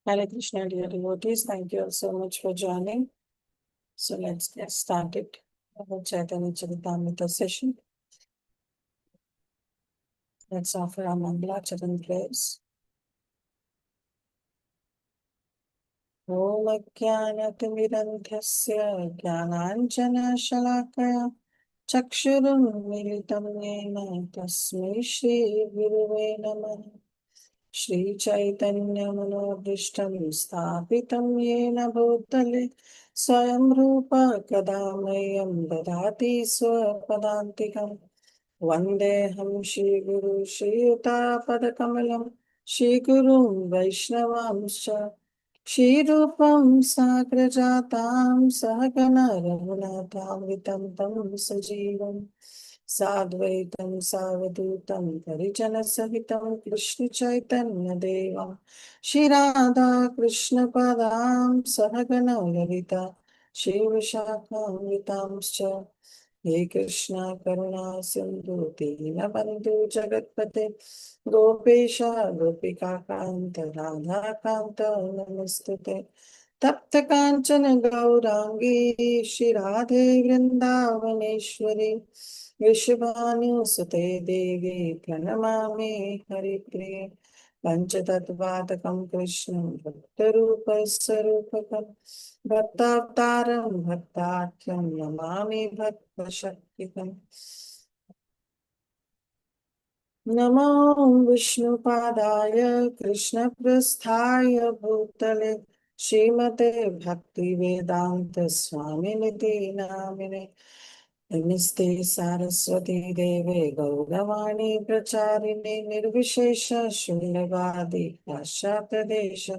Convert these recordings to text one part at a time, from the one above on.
Hare Krishna, dear devotees. Thank you all so much for joining. So let's get started our Chaitanya-caritāmṛta session. Let's offer our Mangalacharan prayers. Om Ajnanatirandhasya Jnananjana Shalakaya Chakshurum Militam Yena Tasmai Shri Guruve Namah. Śrī Caitanya-manobhishtam sthapitam yena bhutale swayam rupa kadamayam dadati swapadantikam vandeham Shri Guru Shri Yuta Padakamalam Shri Gurum Vaishnavamscha Shri Rupam Sagrajatam Sahagana Raghunatham Vitam Tam Sajivam Sadvaitam Savadutam Parijana Sahitam Krishna Chaitanya Devam Shri Radha Krishna Padam Sahagana Lalita Shri Vishakam Vitamscha He Krishna Karuna Sindhu Dinabandhu Jagatpate Gopesha Gopika Kanta Radha Kanta Namastute Tapta Kanchana Gaurangi Shri Radhe Vrindavaneshwari Vishvanu Sute Devi Pranamami Haripriya Panchatattvatakam Krishnam Bhaktarupa Sarupakam Bhaktavtaram Bhaktatyam Namami Bhakta Shaktikam Namo Vishnu Padaya Krishna Prasthaya Bhutale Srimate Bhakti Vedanta Swami Niti Namine Namaste Saraswati Deve Gauravani Pracharine Nirvishesha Shunyavadi Pashapadesha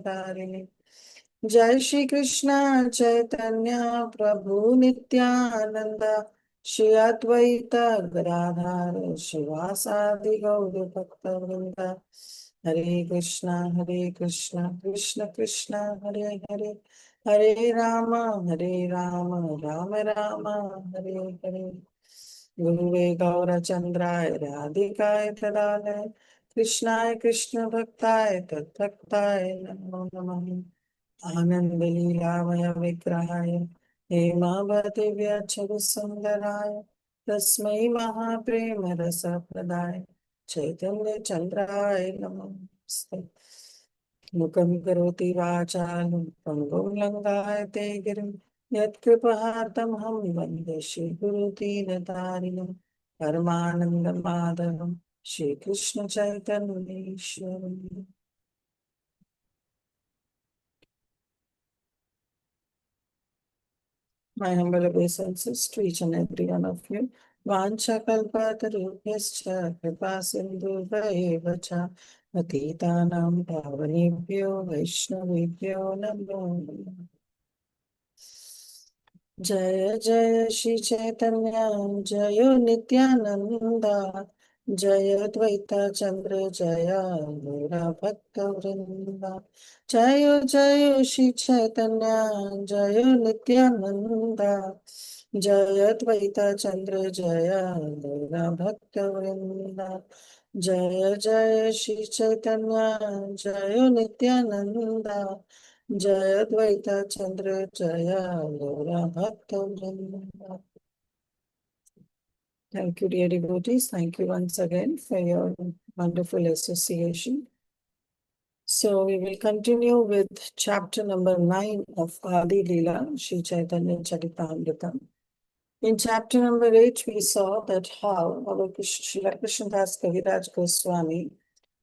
Jai Shri Krishna Chaitanya Prabhu Nityananda Shri Advaita Gadadhar Shivasadi Gaura Bhakta Vrinda Hare Krishna Krishna Krishna Hare Hare Hare Rama Rama Rama Hare Hare Guruve Gaura Chandra Radhikaya Tadale Krishnaya Krishna Bhaktāya Tadbhaktāya Namo Namaha Ananda Leelamaya Vigrahaya Hemavati Vyachara Sundaraya Tasmai Mahaprema Rasa Pradaya Chaitanya Chandraya Namaste Mukam Karoti Vācālam Pangam Langāyate Girim Yat Kripahartam Ham Vande Shri Guru Dīnatarinam Paramananda Madhavam Shri Krishna Chaitanya Ishwaram. My humble obeisances to each and every one of you. Vancha kalpatarubhyascha kripa sindhubhayeva cha patitanam pavanebhyo vaishnavebhyo namo namaha. Jaya Jaya Shri Caitanya Jaya Nityananda Jaya Dvaita Chandra Jaya Gaura Bhakta Vrinda Jaya Jaya Shri Caitanya Jaya Nityananda Jaya Dvaita Chandra Jaya Gaura Bhakta Vrinda Jaya Jaya Shri Caitanya Jaya Nityananda Jaya Dvaita Chandra Jaya Gaura Bhakta Vrinda. Thank you, dear devotees. Thank you once again for your wonderful association. So we will continue with chapter number 9 of Adi Lila, Śrī Caitanya-caritāmṛta-sārārtham. In chapter number 8, we saw that how our Srila Krishnadas Kaviraj Goswami,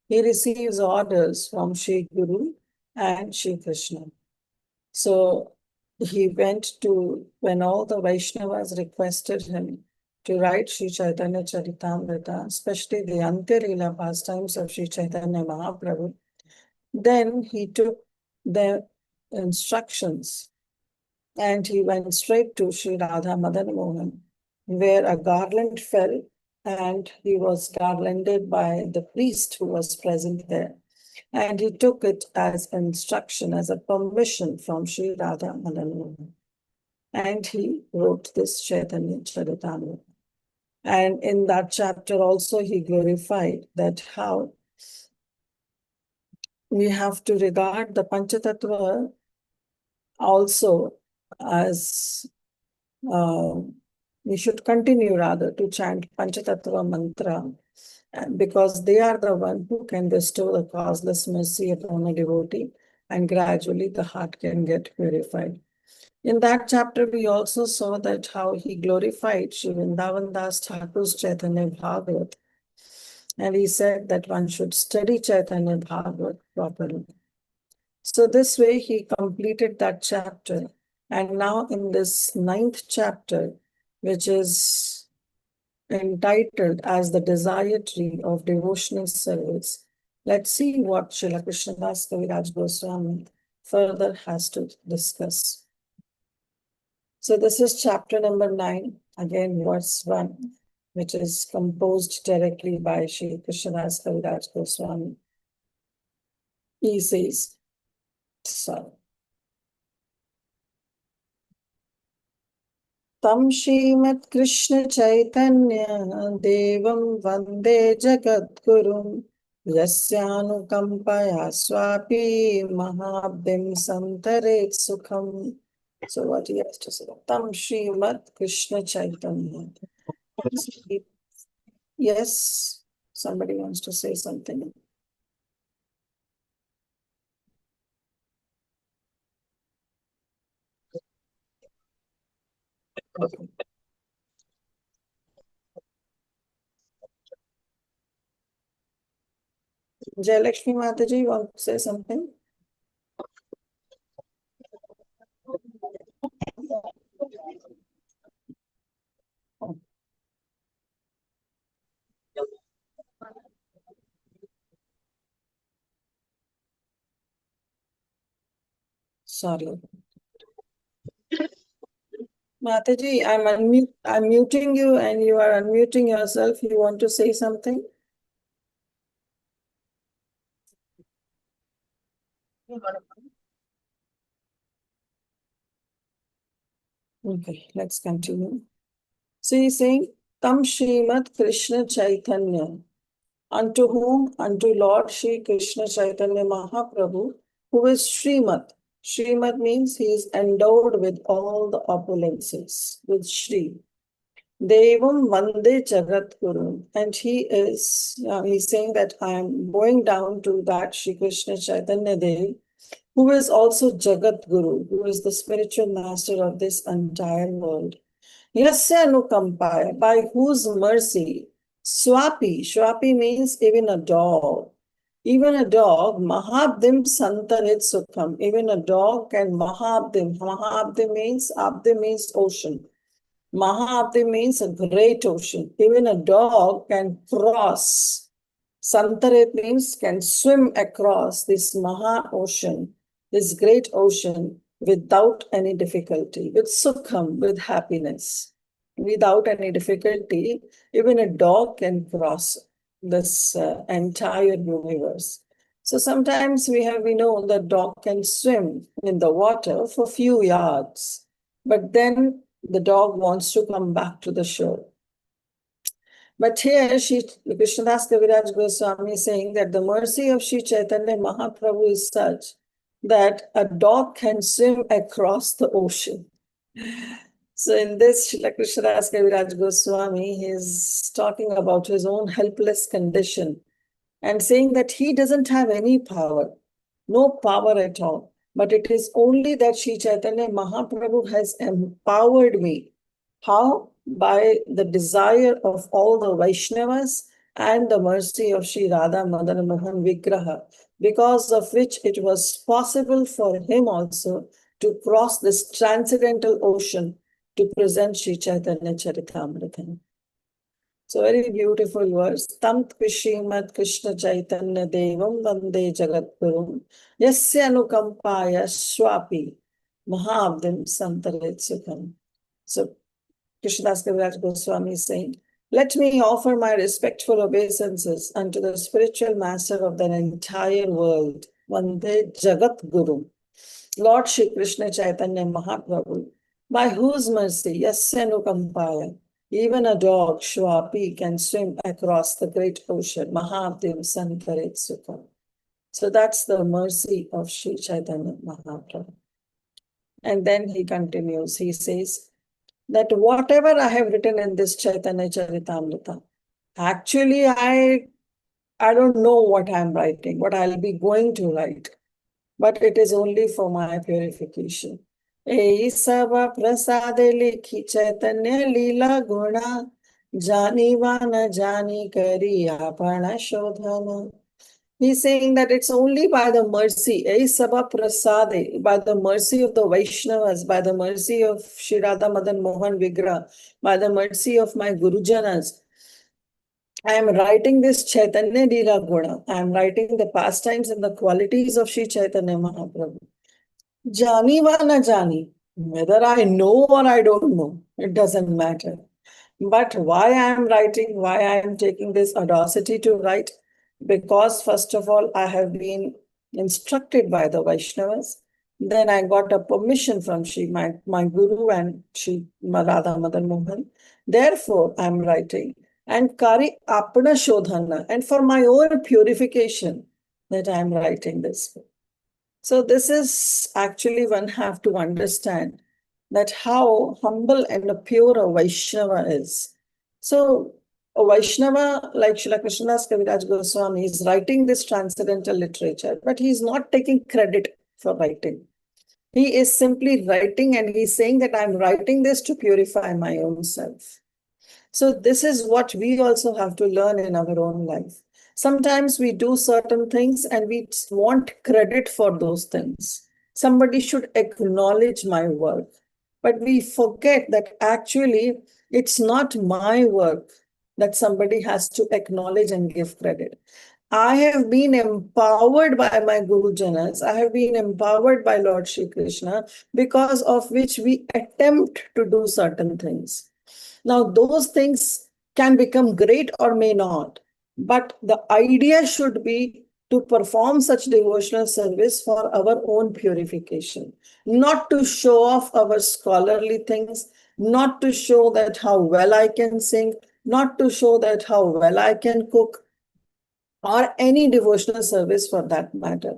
he receives orders from Shri Guru and Shri Krishna. So he went to, when all the Vaishnavas requested him to write Śrī Caitanya-caritāmṛta, especially the Antya-lila pastimes of Śrī Caitanya Mahaprabhu, then he took the instructions and he went straight to Shri Radha Madan Mohan, where a garland fell and he was garlanded by the priest who was present there. And he took it as instruction, as a permission from Shri Radha Madan Mohan. And he wrote this Caitanya-caritāmṛta. And in that chapter also he glorified that how we have to regard the Panchatattva also as we should continue rather to chant Panchatattva mantra, because they are the one who can bestow the causeless mercy upon a devotee, and gradually the heart can get purified. In that chapter, we also saw that how he glorified Sri Vrindavan Das Thakur's Chaitanya Bhagavat, and he said that one should study Chaitanya Bhagavat properly. So this way he completed that chapter. And now in this 9th chapter, which is entitled as the Desire Tree of Devotional Service, let's see what Srila Krishnadas Kaviraj Goswami further has to discuss. So this is chapter number 9, again verse 1, which is composed directly by Sri Krishnadas Kaviraj Goswami. He says, so, Tam Śrīmad Krishna Caitanya Devam Vande Jagadgurum Yasyanukampaya Swapi Mahabdim Santaret Sukham. So what he has to say? Tam Śrīmad Krishna Caitanya. Yes, somebody wants to say something. Okay. Jayalakshmi Mataji, you want to say something? Oh. Sorry. Mataji, I'm muting you and you are unmuting yourself. You want to say something? Okay, let's continue. So he's saying, Tam Śrīmad Krishna Caitanya. Unto whom? Unto Lord Shri Krishna Chaitanya Mahaprabhu, who is Śrīmad. Śrīmad means he is endowed with all the opulences, with Shri. Devam Vande Jagat Guru. And he's saying that I am going down to that Shri Krishna Chaitanya Dev, who is also Jagat Guru, who is the spiritual master of this entire world. Yasya Anukampaya, by whose mercy, Swapi means even a dog. Even a dog, Mahabdim Santarit Sukham, even a dog can Mahabdim. Mahabdim means ocean. Mahabdim means a great ocean. Even a dog can cross. Santarit means can swim across this Maha ocean, this great ocean, without any difficulty, with sukham, with happiness. Without any difficulty, even a dog can cross this entire universe. So sometimes we know that dog can swim in the water for few yards, but then the dog wants to come back to the shore. But here, Shri Krishnadas Kaviraj Goswami is saying that the mercy of Shri Chaitanya Mahaprabhu is such that a dog can swim across the ocean. So in this, Shri Krishnadas Kaviraj Goswami is talking about his own helpless condition and saying that he doesn't have any power, no power at all. But it is only that Shri Chaitanya Mahaprabhu has empowered me. How? By the desire of all the Vaishnavas and the mercy of Sri Radha Madan Mohan Vigraha, because of which it was possible for him also to cross this transcendental ocean to present Śrī Caitanya-caritāmṛta. So very beautiful verse. Tam Śrīmad Krishna Caitanya Devam Vande Jagadgurum Yasya Anukampaya Swapi Mahabdim Santaret Sukham. So Krishnadas Kaviraj Goswami is saying, let me offer my respectful obeisances unto the spiritual master of the entire world, Vande Jagat Guru, Lord Shri Krishna Chaitanya Mahaprabhu, by whose mercy, Yasya Anukampaya, even a dog, Shwapi, can swim across the great ocean, Mahabdim Santaret Sukham. So that's the mercy of Śrī Caitanya Mahaprabhu. And then he continues, he says that whatever I have written in this Caitanya-caritāmṛta, actually I don't know what I'm writing, what I'll be going to write, but it is only for my purification. Ei sava prasade likhi Caitanya lila guna, jani va na jani kari apana shodhana. He's saying that it's only by the mercy, Sabha Prasade, by the mercy of the Vaishnavas, by the mercy of Shri Radha Madan Mohan Vigra, by the mercy of my Gurujanas, I am writing this Chaitanya Lila Guna. I am writing the pastimes and the qualities of Shri Chaitanya Mahaprabhu. Jani va na jani, whether I know or I don't know, it doesn't matter. But why I am writing, why I am taking this audacity to write, because first of all, I have been instructed by the Vaishnavas. Then I got a permission from my Guru and Shri Radha Madan Mohan. Therefore, I am writing. And Kari Apna Shodhana, and for my own purification, that I am writing this. So this is actually one have to understand that how humble and pure a Vaishnava is. So a Vaishnava like Srila Krishnadas Kaviraj Goswami is writing this transcendental literature, but he is not taking credit for writing. He is simply writing and he's saying that I'm writing this to purify my own self. So this is what we also have to learn in our own life. Sometimes we do certain things and we want credit for those things. Somebody should acknowledge my work. But we forget that actually it's not my work that somebody has to acknowledge and give credit. I have been empowered by my Guru Janas. I have been empowered by Lord Shri Krishna, because of which we attempt to do certain things. Now, those things can become great or may not, but the idea should be to perform such devotional service for our own purification, not to show off our scholarly things, not to show that how well I can sing, not to show that how well I can cook, or any devotional service for that matter.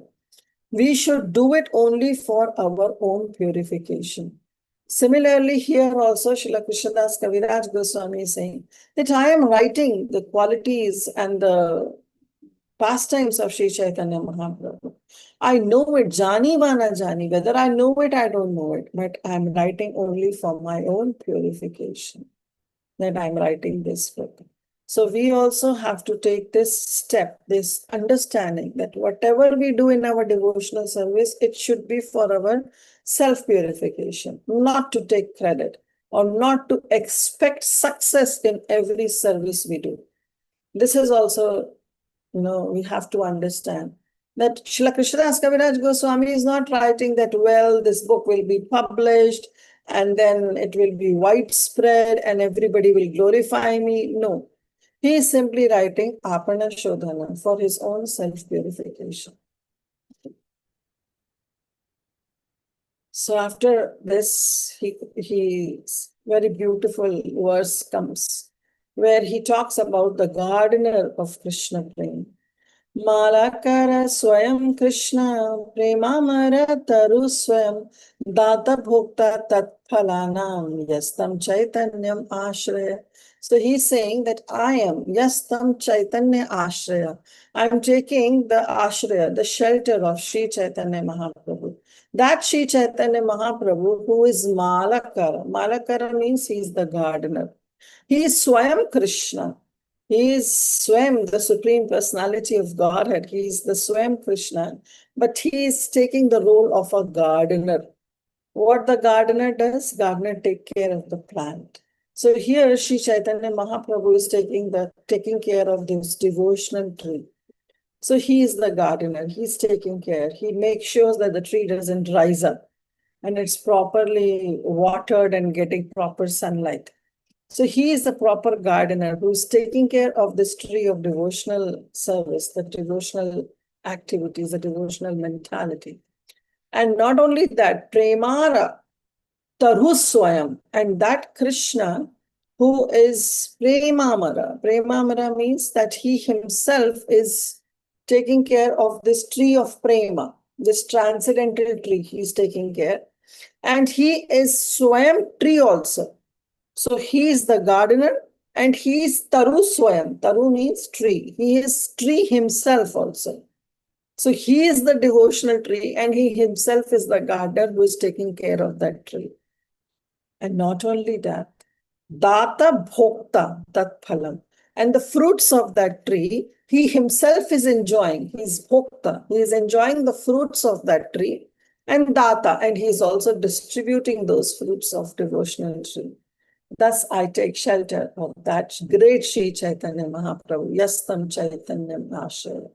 We should do it only for our own purification. Similarly, here also Srila Krishnadas Kaviraj Goswami is saying that I am writing the qualities and the pastimes of Śrī Caitanya Mahaprabhu. I know it, jani va na jani, whether I know it, I don't know it, but I'm writing only for my own purification, that I'm writing this book. So we also have to take this step, this understanding that whatever we do in our devotional service, it should be for our self-purification, not to take credit or not to expect success in every service we do. This is also, we have to understand that Srila Krishnadas Kaviraj Goswami is not writing that, well, this book will be published and then it will be widespread and everybody will glorify me. No, he is simply writing Apana Shodhana for his own self-purification. So after this, he very beautiful verse comes where he talks about the gardener of Krishna Prem. Malakara Swayam Krishna Premamara Taru Swayam Data Bhokta Tat Phalanam Yastam Chaitanyam Ashraya. So he's saying that I am Yastam Chaitanya Ashraya. I'm taking the Ashraya, the shelter of Śrī Caitanya Mahaprabhu. That Śrī Caitanya Mahaprabhu who is Malakara. Malakara means he's the gardener. He is Swayam Krishna. He is Swayam, the Supreme Personality of Godhead. He is the Swayam Krishna, but he is taking the role of a gardener. What the gardener does, gardener take care of the plant. So here Śrī Caitanya Mahaprabhu is taking care of this devotional tree. So he is the gardener. He's taking care. He makes sure that the tree doesn't rise up and it's properly watered and getting proper sunlight. So he is the proper gardener who's taking care of this tree of devotional service, the devotional activities, the devotional mentality. And not only that, Premara Tarhuswayam, and that Krishna who is Premamara. Premamara means that he himself is taking care of this tree of prema, this transcendental tree. He's taking care. And he is Swayam tree also. So he is the gardener and he is Taru Swayam. Taru means tree. He is tree himself also. So he is the devotional tree and he himself is the gardener who is taking care of that tree. And not only that, Data Bhokta Tat Phalam. And the fruits of that tree, he himself is enjoying. He is Bhokta. He is enjoying the fruits of that tree. And Data, and he is also distributing those fruits of devotional tree. Thus I take shelter of that great Śrī Caitanya Mahaprabhu, Yastam Chaitanyam Ashraya.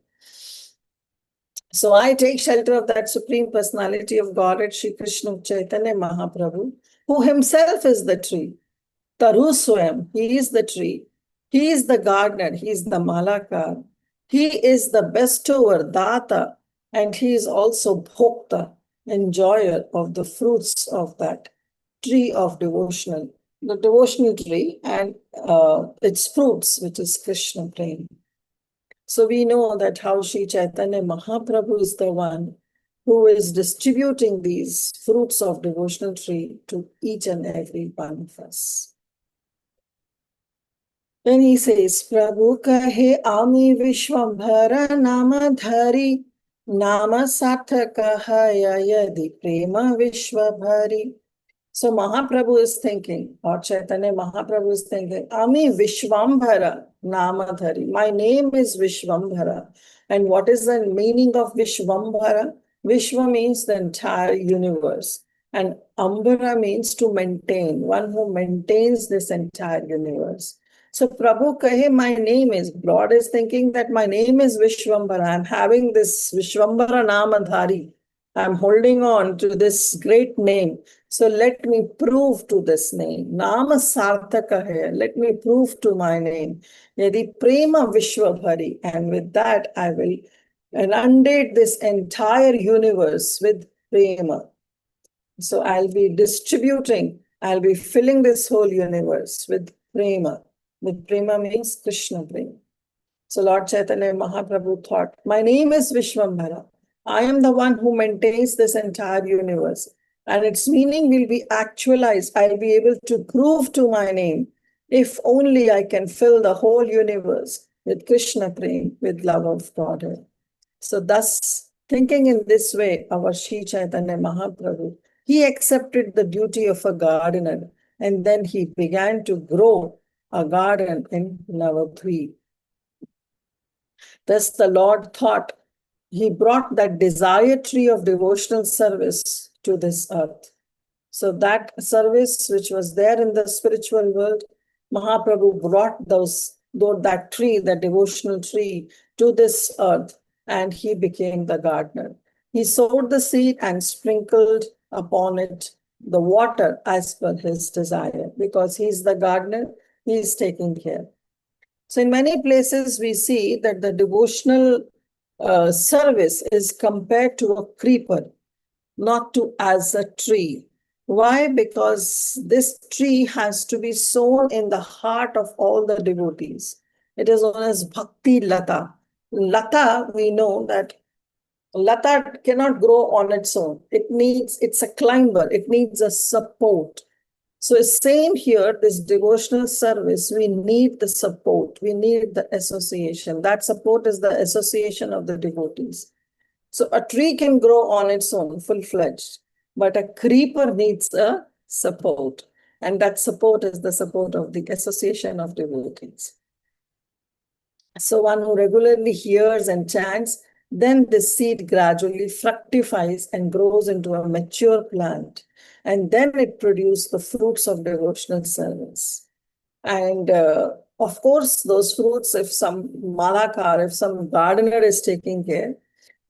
So I take shelter of that Supreme Personality of Godhead, Śrī Krishna Chaitanya Mahaprabhu, who himself is the tree. Taru Swayam, he is the tree. He is the gardener, he is the malakar. He is the bestower, data, and he is also bhokta, enjoyer of the fruits of that tree of devotional, the devotional tree and its fruits, which is Krishna prema. So we know that how Śrī Caitanya Mahaprabhu is the one who is distributing these fruits of devotional tree to each and every one of us. Then he says, Prabhu kahe ami vishwambhara nama dhari nama sarthakahaya yadi prema vishwabhari. So Mahaprabhu is thinking, or Chaitanya Mahaprabhu is thinking, Ami Vishwambhara Namadhari. My name is Vishwambhara. And what is the meaning of Vishwambhara? Vishwa means the entire universe. And Ambara means to maintain, one who maintains this entire universe. So Prabhu kahe, my name is, Lord is thinking that my name is Vishwambhara. I'm having this Vishwambhara Namadhari. I'm holding on to this great name. So let me prove to this name. Nama sarthaka hai. Let me prove to my name. Yadi prema vishwabhari. And with that, I will inundate this entire universe with prema. So I'll be distributing, I'll be filling this whole universe with prema. With prema means Krishna prema. So Lord Chaitanya Mahaprabhu thought, my name is Vishwambhara. I am the one who maintains this entire universe. And its meaning will be actualized. I'll be able to prove to my name if only I can fill the whole universe with Krishna prema, with love of Godhead. So thus, thinking in this way, our Śrī Caitanya Mahaprabhu, he accepted the duty of a gardener and then he began to grow a garden in Navadvip. Thus the Lord thought, he brought that desire tree of devotional service to this earth. So that service which was there in the spiritual world, Mahaprabhu brought that tree, the devotional tree, to this earth, and he became the gardener. He sowed the seed and sprinkled upon it the water as per his desire, because he's the gardener, he's taking care. So in many places we see that the devotional service is compared to a creeper, not to as a tree. Why? Because this tree has to be sown in the heart of all the devotees. It is known as Bhakti Lata. Lata, we know that Lata cannot grow on its own. It's a climber. It needs a support. So same here, this devotional service, we need the support. We need the association. That support is the association of the devotees. So a tree can grow on its own, full-fledged, but a creeper needs a support. And that support is the support of the association of devotees. So one who regularly hears and chants, then the seed gradually fructifies and grows into a mature plant. And then it produces the fruits of devotional service. And of course, those fruits, if some malakar, if some gardener is taking care,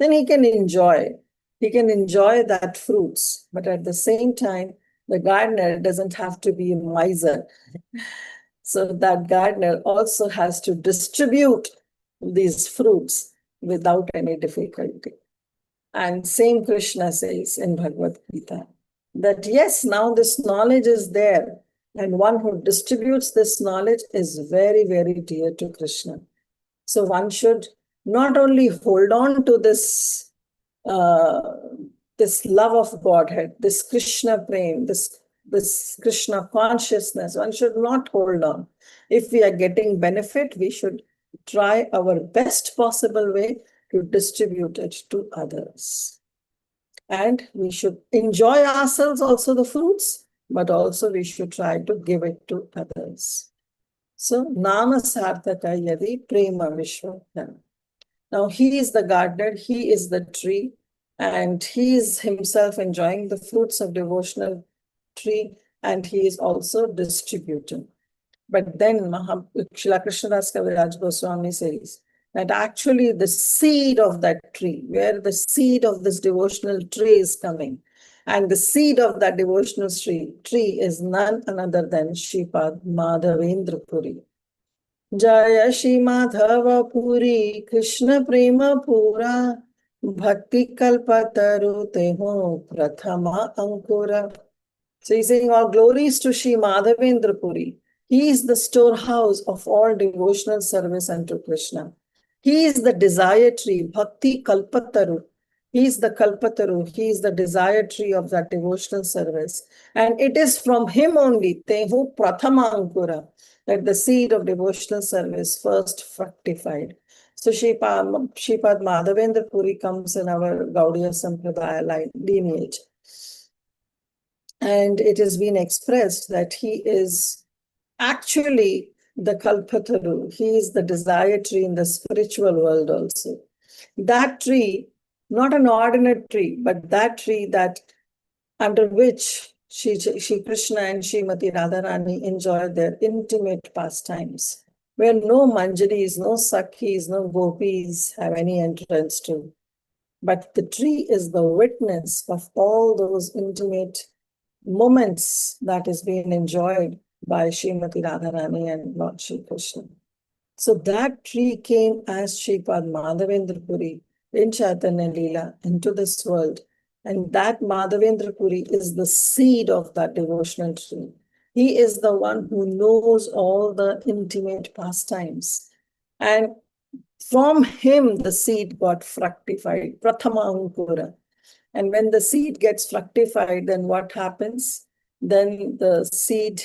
then he can enjoy that fruits. But at the same time, the gardener doesn't have to be a miser. So that gardener also has to distribute these fruits without any difficulty. And same Krishna says in Bhagavad Gita, that yes, now this knowledge is there, and one who distributes this knowledge is very, very dear to Krishna. So one should not only hold on to this this love of Godhead, this Krishna prem, this Krishna consciousness. One should not hold on. If we are getting benefit, we should try our best possible way to distribute it to others. And we should enjoy ourselves also the fruits, but also we should try to give it to others. So, Nama Sarthaka Yadi Prema Vishwatana. Now, he is the gardener, he is the tree, and he is himself enjoying the fruits of devotional tree, and he is also distributing. But then Srila Krishnadas Kaviraj Goswami says that actually the seed of that tree, where the seed of this devotional tree is coming, and the seed of that devotional tree is none other than Shripad Madhavendra Puri. Jaya Shri Madhava Puri Krishna Prema Pura Bhakti Kalpataru Teho Prathama Ankura. So he's saying all glories to Shri Madhavendra Puri. He is the storehouse of all devotional service unto Krishna. He is the desire tree, Bhakti Kalpataru. He is the Kalpataru. He is the desire tree of that devotional service. And it is from him only, Tehu Prathama Ankura, that the seed of devotional service first fructified. So Shripad Madhavendra Puri comes in our Gaudiya Sampradaya lineage. And it has been expressed that he is actually the Kalpataru. He is the desire tree in the spiritual world also. That tree, not an ordinary tree, but that tree that under which Shri Krishna and Srimati Radharani enjoy their intimate pastimes, where no Manjaris, no Sakhis, no Gopis have any entrance to. But the tree is the witness of all those intimate moments that is being enjoyed by Srimati Radharani and Lord Shri Krishna. So that tree came as Shripad Madhavendra Puri in Chaitanya Lila into this world. And that Madhavendra Puri is the seed of that devotional tree. He is the one who knows all the intimate pastimes. And from him, the seed got fructified, Prathama Ankura. And when the seed gets fructified, then what happens? Then the seed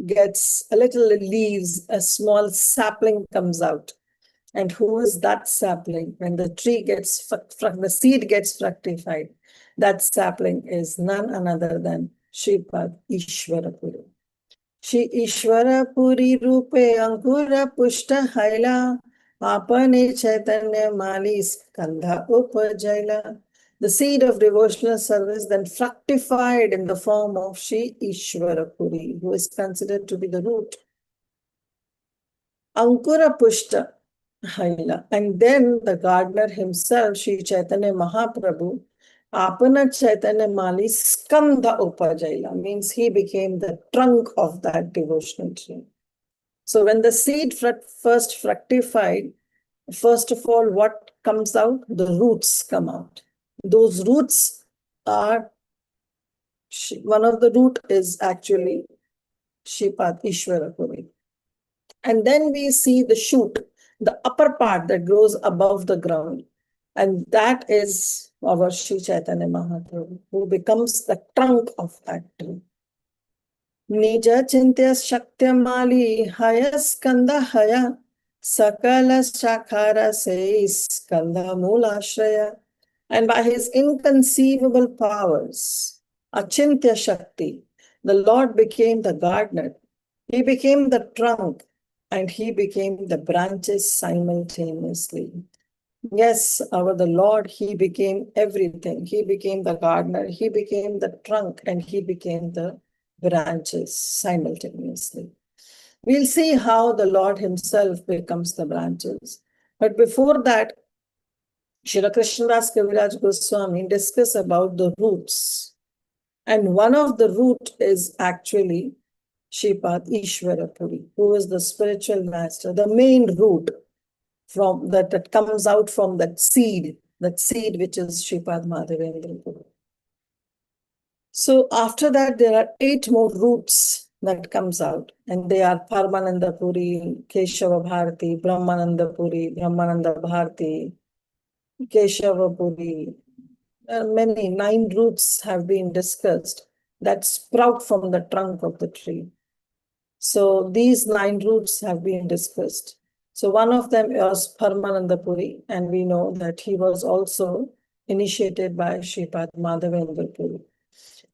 gets a little leaves, a small sapling comes out. And who is that sapling? When the tree gets, the seed gets fructified, that sapling is none other than Shripad Ishvara Puri. Shri Ishvara Puri Rupe Ankura Pushta Haila Apane Chaitanya Mali Skandha Upajaila. The seed of devotional service then fructified in the form of Shri Ishvara Puri, who is considered to be the root. Ankura Pushta Haila. And then the gardener himself, Shri Chaitanya Mahaprabhu, Apana Chaitanya Mali Skandha Upajaila, means he became the trunk of that devotional tree. So when the seed first fructified, first of all, what comes out? The roots come out. Those roots are, one of the root is actually Shripad Ishvara Puri. And then we see the shoot, the upper part that grows above the ground. And that is our Shri Chaitanya Mahaprabhu, who becomes the trunk of that tree. Nija Chintya Shaktya Mali Haya Skanda Haya Sakala Shakhara says Skanda Moolashraya. And by his inconceivable powers, Achintya Shakti, the Lord became the gardener. He became the trunk and he became the branches simultaneously. Yes, the Lord, he became everything. He became the gardener, he became the trunk, and he became the branches simultaneously. We'll see how the Lord himself becomes the branches. But before that, Srila Krishnadas Kaviraj Goswami discuss about the roots. And one of the root is actually Shripad Ishvara Puri, who is the spiritual master, the main root from that comes out from that seed which is Shripad Madhavendra Puri. So after that, there are 8 more roots that comes out. And they are Paramananda Puri, Keshava Bharati, Brahmananda Puri, Brahmananda Bharati, Keshava Puri. Many 9 roots have been discussed that sprout from the trunk of the tree. So these 9 roots have been discussed. So one of them was Paramananda Puri, and we know that he was also initiated by Shripad Madhavendra Puri.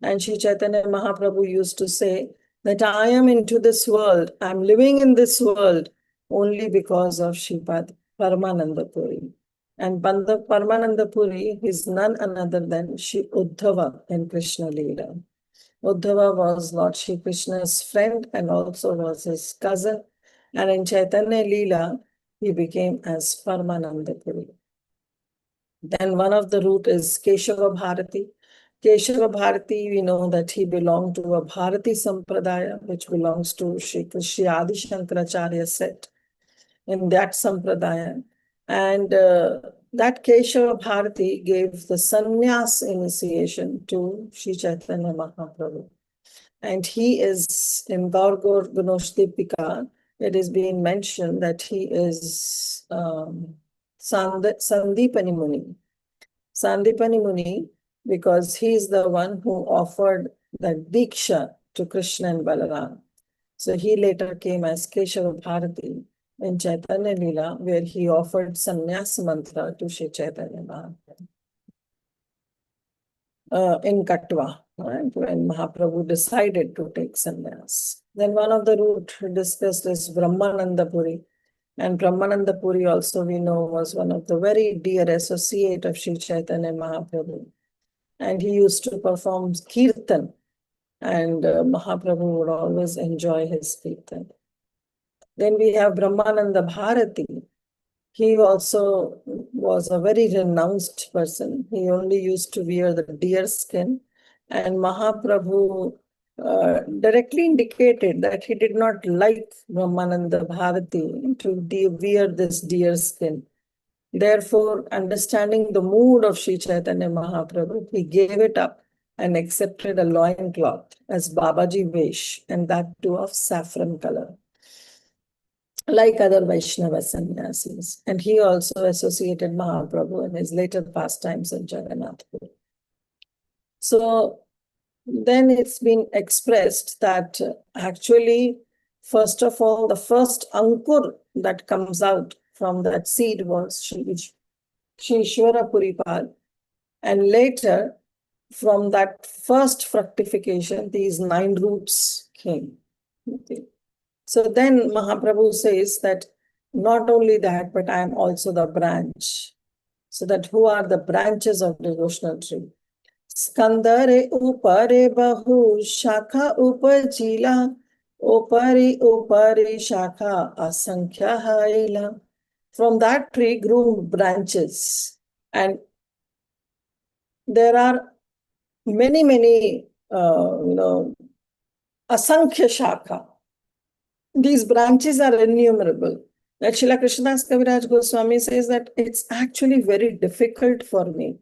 And Śrī Caitanya Mahaprabhu used to say that I am into this world, I'm living in this world only because of Shripad Paramananda Puri. And Paramananda Puri is none other than Shri Uddhava in Krishna Lila. Uddhava was Lord Shri Krishna's friend and also was his cousin. And in Chaitanya Lila, he became as Paramananda Puri. Then one of the root is Keshava Bharati. Keshava Bharati, we know that he belonged to a Bharati Sampradaya, which belongs to Shri Adi Shankaracharya set in that Sampradaya. And that Keshava Bharati gave the sannyas initiation to Śrī Caitanya Mahaprabhu. And he is in Gaur Gunoshdipika, it is being mentioned that he is Sandipani Muni. Sandipani Muni, because he is the one who offered the Diksha to Krishna and Balaram. So he later came as Keshava Bharati in Chaitanya Lila, where he offered sannyas mantra to Śrī Caitanya Mahaprabhu. In Katwa, right, when Mahaprabhu decided to take sannyas. Then one of the root discussed is Brahmananda Puri. And Brahmananda Puri also we know was one of the very dear associate of Śrī Caitanya Mahaprabhu. And he used to perform Kirtan, and Mahaprabhu would always enjoy his Kirtan. Then we have Brahmananda Bharati. He also was a very renounced person. He only used to wear the deer skin. And Mahaprabhu directly indicated that he did not like Brahmananda Bharati to wear this deer skin. Therefore, understanding the mood of Śrī Caitanya Mahaprabhu, he gave it up and accepted a loincloth as Babaji Vesh, and that too of saffron color, like other Vaishnava sannyasis. And he also associated Mahaprabhu in his later pastimes in Jagannath Puri. So then it's been expressed that actually, first of all, the first ankur that comes out from that seed was Shri Ishvara Puripal. And later, from that first fructification, these 9 roots came. Okay. So then Mahaprabhu says that not only that, but I am also the branch. So that who are the branches of devotional tree? Skandare upare bahu shakha upajila upari shakha asankhya haila. From that tree grew branches, and there are many asankhya shakha. These branches are innumerable. That Srila Krishnadas Kaviraj Goswami says that it's actually very difficult for me.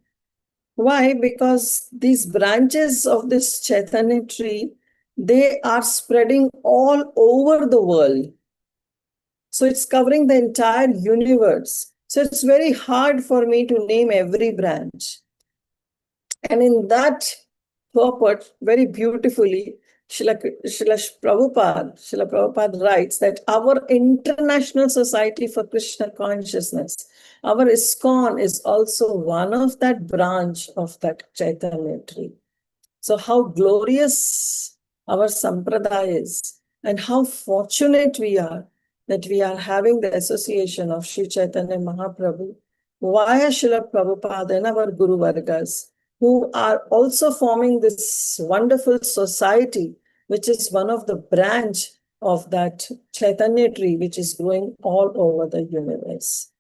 Why? Because these branches of this Chaitanya tree, they are spreading all over the world. So it's covering the entire universe. So it's very hard for me to name every branch. And in that purport, very beautifully, Srila Prabhupada writes that our International Society for Krishna Consciousness, our ISKCON, is also one of that branch of that Chaitanya tree. So how glorious our sampradaya is, and how fortunate we are that we are having the association of Śrī Caitanya Mahaprabhu via Srila Prabhupada and our Guru Vargas, who are also forming this wonderful society, which is one of the branch of that Chaitanya tree, which is growing all over the universe.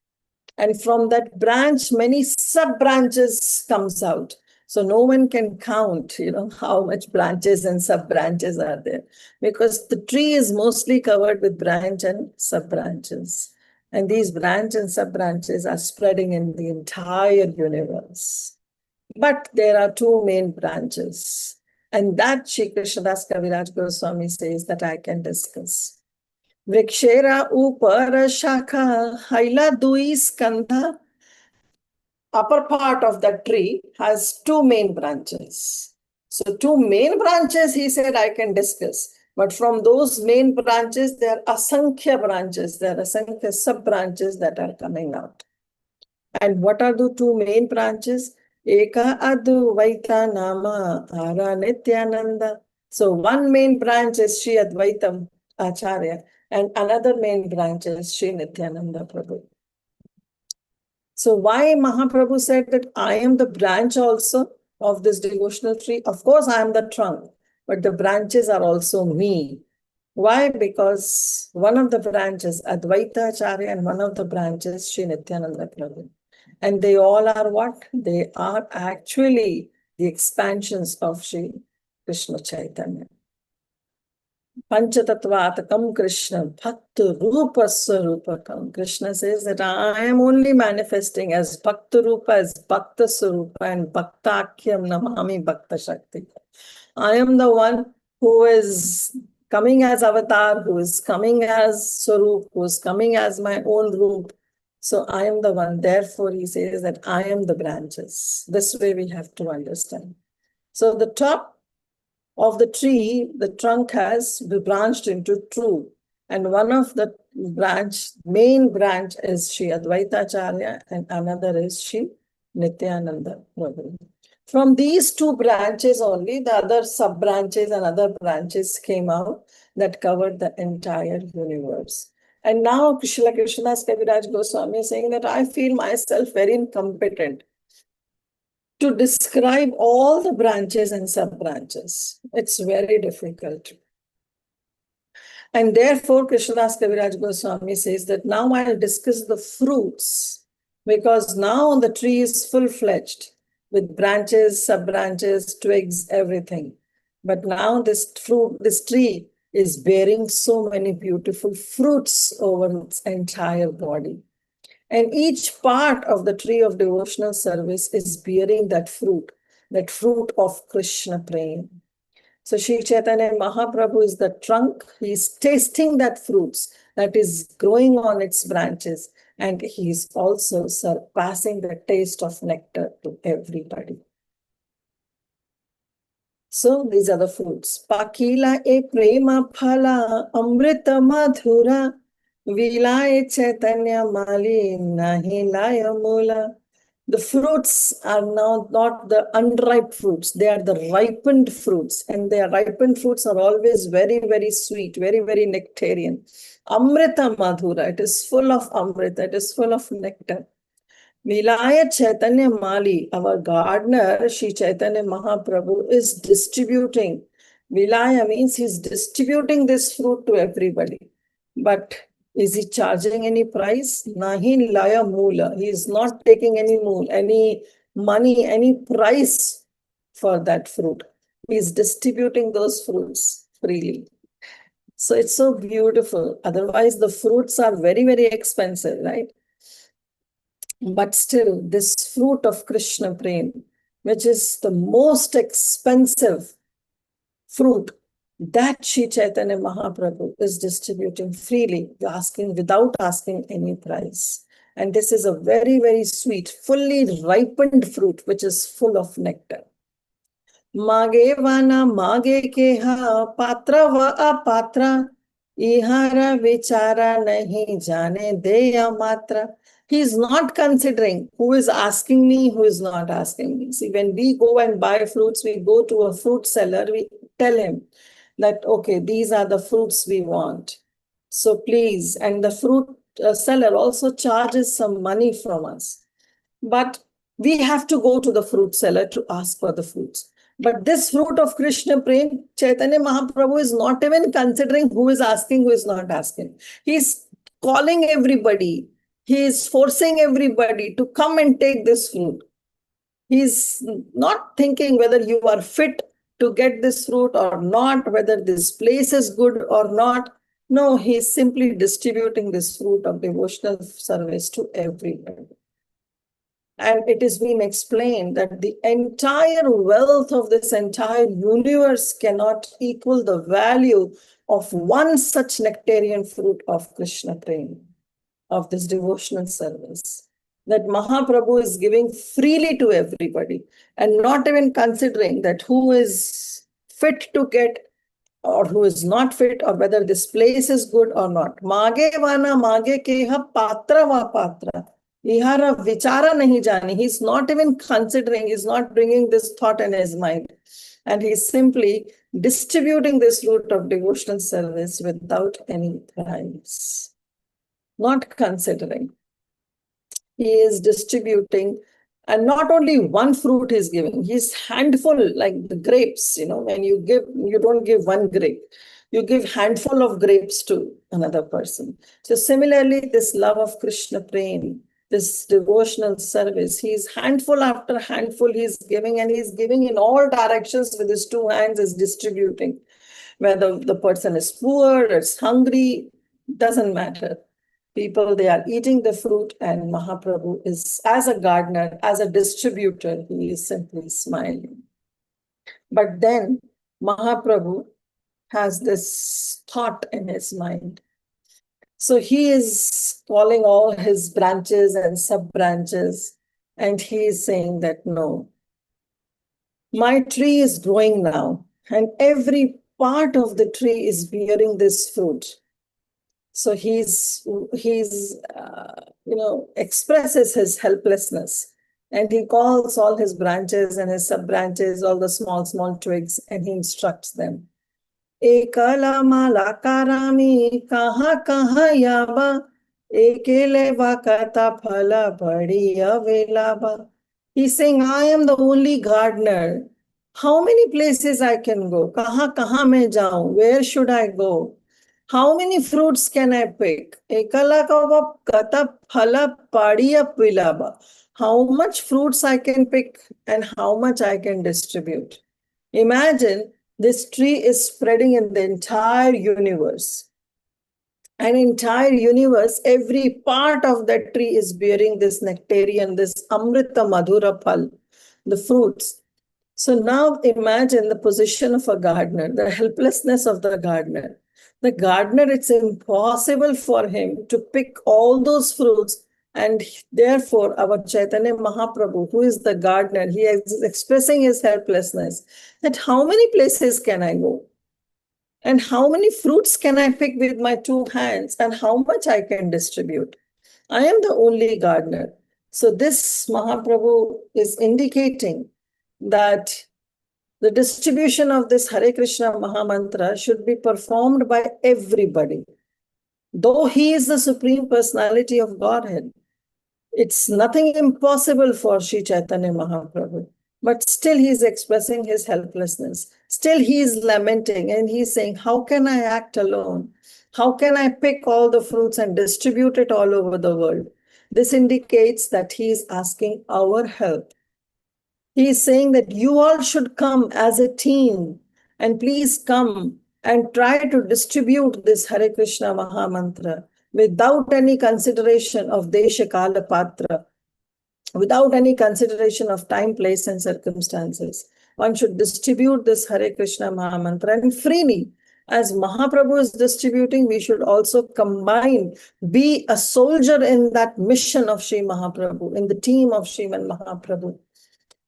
And from that branch, many sub-branches comes out. So no one can count, how much branches and sub-branches are there, because the tree is mostly covered with branch and sub-branches. And these branch and sub-branches are spreading in the entire universe. But there are 2 main branches. And that Shri Krishnadas Kaviraj Goswami says that I can discuss. Vrikshera upara shakha haila dui skandha. Upper part of the tree has two main branches. So two main branches, he said, I can discuss. But from those main branches, there are asankhya branches. There are asankhya sub-branches that are coming out. And what are the two main branches? Eka Advaita Nama Ara Nityananda. So one main branch is Sri Advaitam Acharya, and another main branch is Sri Nityananda Prabhu. So why Mahaprabhu said that I am the branch also of this devotional tree? Of course, I am the trunk, but the branches are also me. Why? Because one of the branches, Advaita Acharya, and one of the branches, Sri Nityananda Prabhu. And they all are what? They are actually the expansions of Sri Krishna Chaitanya. Panchatattvatakam Krishna, Bhakta Rupa Sarupakam. Krishna says that I am only manifesting as Bhakta Rupa, as Bhakta Sarupa, and Bhaktakyam Namami Bhakta Shakti. I am the one who is coming as avatar, who is coming as Sarup, who is coming as my own Rup. So I am the one. Therefore, he says that I am the branches. This way we have to understand. So the top of the tree, the trunk has branched into two. And one of the main branch is Sri Advaita Acharya, and another is Sri Nityananda Prabhu. From these two branches only, the other sub-branches and other branches came out that covered the entire universe. And now Srila Krishnadas Kaviraj Goswami is saying that I feel myself very incompetent to describe all the branches and sub-branches. It's very difficult. And therefore, Krishnadas Kaviraj Goswami says that now I'll discuss the fruits, because now the tree is full-fledged with branches, sub-branches, twigs, everything. But now this tree is bearing so many beautiful fruits over its entire body. And each part of the tree of devotional service is bearing that fruit of Krishna Prema. So Śrī Caitanya Mahaprabhu is the trunk. He is tasting that fruits that is growing on its branches. And he is also surpassing the taste of nectar to everybody. So these are the fruits. Pakila e prema phala amrita madhura vilaya chaitanya mali nahi laya mula. The fruits are now not the unripe fruits. They are the ripened fruits. And the ripened fruits are always very, very sweet, very, very nectarian. Amrita madhura. It is full of amrita. It is full of nectar. Vilaya Chaitanya Mali, our gardener, Śrī Caitanya Mahaprabhu, is distributing. Vilaya means he's distributing this fruit to everybody. But is he charging any price? Nahi laya mula. He is not taking any money, any price for that fruit. He is distributing those fruits freely. So it's so beautiful. Otherwise, the fruits are very, very expensive, right? But still, this fruit of Krishna Prema, which is the most expensive fruit, that Śrī Caitanya Mahaprabhu is distributing freely, without asking any price. And this is a very, very sweet, fully ripened fruit, which is full of nectar. Mage vana mage keha patra va apatra ihara vichara nahi jane deya matra. He is not considering who is asking me, who is not asking me. See, when we go and buy fruits, we go to a fruit seller, we tell him that, okay, these are the fruits we want. So please, and the fruit seller also charges some money from us. But we have to go to the fruit seller to ask for the fruits. But this fruit of Krishna Prema, Chaitanya Mahaprabhu is not even considering who is asking, who is not asking. He's calling everybody. He is forcing everybody to come and take this fruit. He's not thinking whether you are fit to get this fruit or not, whether this place is good or not. No, he's simply distributing this fruit of devotional service to everybody. And it is being explained that the entire wealth of this entire universe cannot equal the value of one such nectarian fruit of Krishna Prem, of this devotional service, that Mahaprabhu is giving freely to everybody and not even considering that who is fit to get or who is not fit, or whether this place is good or not. Mage vana mage keha patra va patra. Ihara vichara nahi jani. He's not even considering, he's not bringing this thought in his mind. And he's simply distributing this route of devotional service without any price. Not considering. He is distributing, and not only one fruit he's giving, he's handful, like the grapes, when you give, you don't give one grape, you give handful of grapes to another person. So similarly, this love of Krishna Prem, this devotional service, he's handful after handful he's giving, and he's giving in all directions with his two hands, is distributing. Whether the person is poor, is hungry, doesn't matter. People, they are eating the fruit, and Mahaprabhu is, as a gardener, as a distributor, he is simply smiling. But then Mahaprabhu has this thought in his mind. So he is calling all his branches and sub-branches, and he is saying that, no, my tree is growing now, and every part of the tree is bearing this fruit. So he's expresses his helplessness, and he calls all his branches and his sub-branches, all the small twigs, and he instructs them. Ekala mala karami kaha kaha yaba ekele vakata phala badiya velaba. He's saying, I am the only gardener. How many places I can go? Kaha kaha mein jaun? Where should I go? How many fruits can I pick? Ekala kata phala padiya pilaba. How much fruits I can pick and how much I can distribute. Imagine this tree is spreading in the entire universe. An entire universe, every part of that tree is bearing this nectarian, this amrita madhura phal, the fruits. So now imagine the position of a gardener, the helplessness of the gardener. The gardener, it's impossible for him to pick all those fruits, and therefore our Chaitanya Mahaprabhu, who is the gardener, he is expressing his helplessness, that how many places can I go? And how many fruits can I pick with my two hands, and how much I can distribute? I am the only gardener. So this Mahaprabhu is indicating that the distribution of this Hare Krishna Mahamantra should be performed by everybody. Though he is the Supreme Personality of Godhead, it's nothing impossible for Śrī Caitanya Mahaprabhu. But still he is expressing his helplessness. Still he is lamenting, and he is saying, how can I act alone? How can I pick all the fruits and distribute it all over the world? This indicates that he is asking our help. He is saying that you all should come as a team, and please come and try to distribute this Hare Krishna Mahamantra without any consideration of Desha Kala Patra, without any consideration of time, place, and circumstances. One should distribute this Hare Krishna Mahamantra, and freely. As Mahaprabhu is distributing, we should also combine, be a soldier in that mission of Sri Mahaprabhu, in the team of Sriman Mahaprabhu,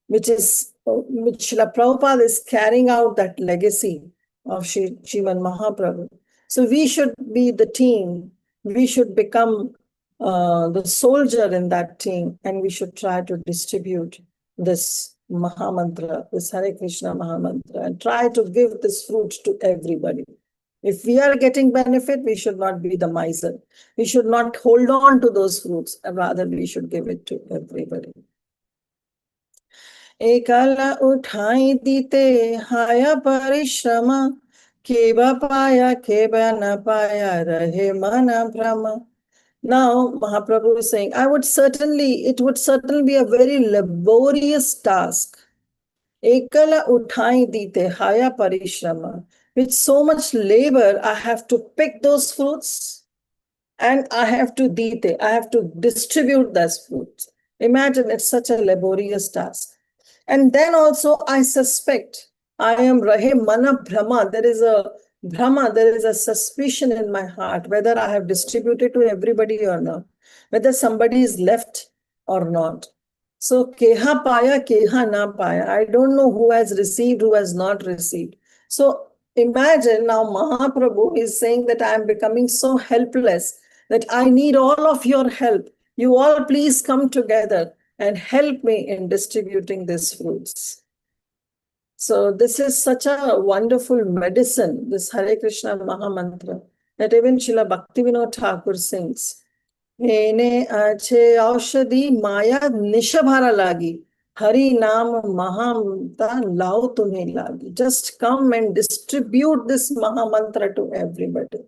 which Srila Prabhupada is carrying out that legacy of Sriman Mahaprabhu. So we should be the team. We should become the soldier in that team, and we should try to distribute this Mahamantra, this Hare Krishna Mahamantra, and try to give this fruit to everybody. If we are getting benefit, we should not be the miser. We should not hold on to those fruits. Rather, we should give it to everybody. Ekala uthai dite haya parishrama, keba paya keba na paya rahe mana brahma. Now Mahaprabhu is saying, it would certainly be a very laborious task. Ekala uthai dite haya parishrama. With so much labor, I have to pick those fruits, and I have to distribute those fruits. Imagine, it's such a laborious task. And then also I suspect I am Rahe Mana Brahma. There is a Brahma, there is a suspicion in my heart whether I have distributed to everybody or not, whether somebody is left or not. So keha paya, keha na paya. I don't know who has received, who has not received. So imagine now Mahaprabhu is saying that I am becoming so helpless that I need all of your help. You all please come together and help me in distributing these fruits. So this is such a wonderful medicine, this Hare Krishna Maha Mantra, that even Srila Bhaktivinoda Thakur sings. Ene ache aushadhi maya nishabhara lagi. Hari Nam Mahamanta lao tumhe lagi. Just come and distribute this Maha Mantra to everybody.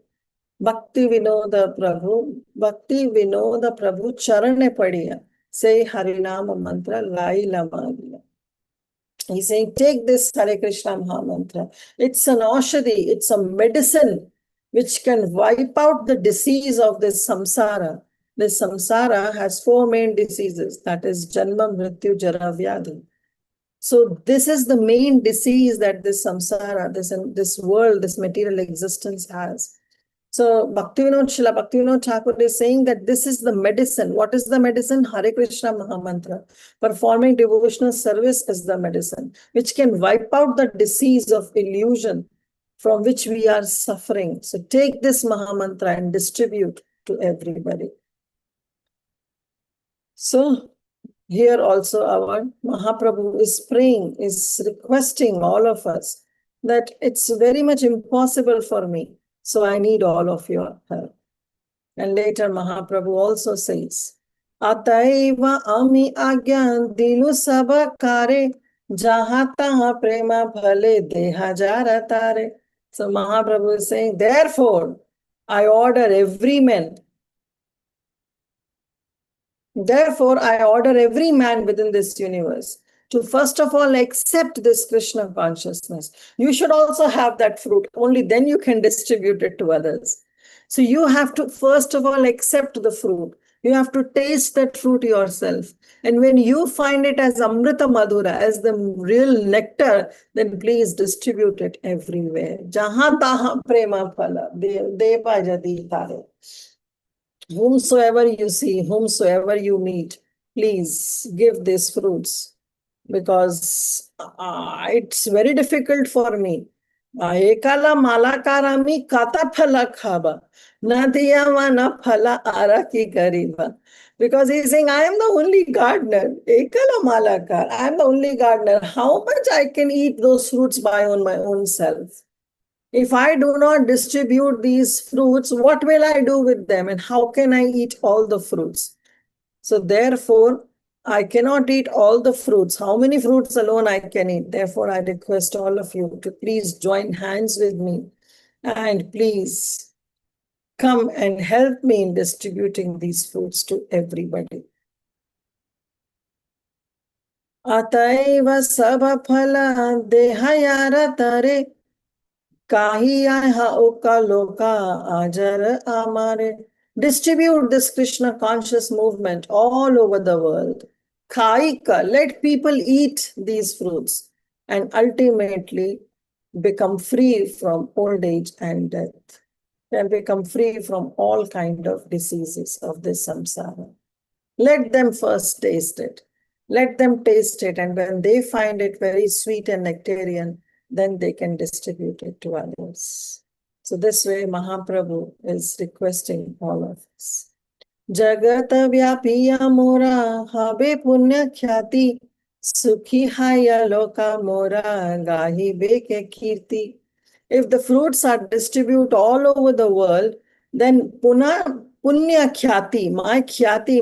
Bhakti Vinoda Prabhu Charane Padiya. Say Harinama Mantra Laila Magiya. He's saying, take this Hare Krishna Maha Mantra. It's an aushadhi, it's a medicine which can wipe out the disease of this samsara. This samsara has 4 main diseases, that is Janma, Mrityu, Jara, Vyadhi. So this is the main disease that this samsara, this world, this material existence has. So Srila Bhaktivinoda Thakur is saying that this is the medicine. What is the medicine? Hare Krishna Maha Mantra. Performing devotional service is the medicine, which can wipe out the disease of illusion from which we are suffering. So take this Maha Mantra and distribute to everybody. So here also our Mahaprabhu is praying, is requesting all of us that it's very much impossible for me. So I need all of your help. And later Mahaprabhu also says, Ataiva ami agyan dilu sabha kare jaha taha prema phale deha jara tare. So Mahaprabhu is saying, therefore, I order every man within this universe to first of all accept this Krishna consciousness. You should also have that fruit. Only then you can distribute it to others. So you have to first of all accept the fruit. You have to taste that fruit yourself. And when you find it as Amrita Madhura, as the real nectar, then please distribute it everywhere. Jaha taha prema phala, deva jadi tare. Whomsoever you see, whomsoever you meet, please give these fruits, because it's very difficult for me. Ekala malakarami kata phala khaba, nadiyama na phala ara ki gariba. Because he's saying, I am the only gardener. Ekala malakar, I am the only gardener. How much I can eat those fruits by my own self? If I do not distribute these fruits, what will I do with them? And how can I eat all the fruits? So therefore, I cannot eat all the fruits. How many fruits alone I can eat? Therefore, I request all of you to please join hands with me and please come and help me in distributing these fruits to everybody. Ataiva sabha phala dehayara tare distribute this Krishna conscious movement all over the world. Kaika, let people eat these fruits and ultimately become free from old age and death, and become free from all kind of diseases of this samsara. Let them first taste it. Let them taste it, and when they find it very sweet and nectarian, then they can distribute it to others. So this way Mahaprabhu is requesting all of us. Jagata vyapiya mora habe punya khyati sukhi haya loka mora gahi beke kirti. If the fruits are distributed all over the world, then punya khyati,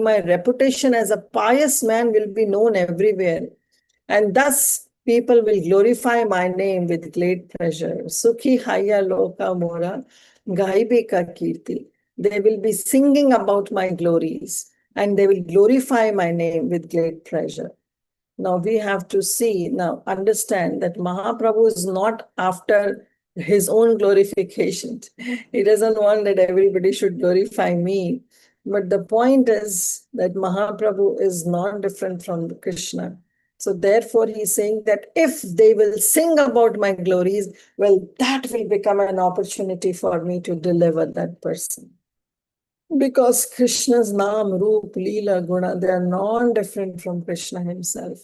my reputation as a pious man will be known everywhere. And thus people will glorify my name with great pleasure. Sukhi haya loka mora gaibeka kirti. They will be singing about my glories and they will glorify my name with great pleasure. Now we have to understand that Mahaprabhu is not after his own glorification. He doesn't want that everybody should glorify me. But the point is that Mahaprabhu is not different from Krishna. So therefore, he's saying that if they will sing about my glories, well, that will become an opportunity for me to deliver that person. Because Krishna's Naam, Roop, Lila, Guna, they are non-different from Krishna himself.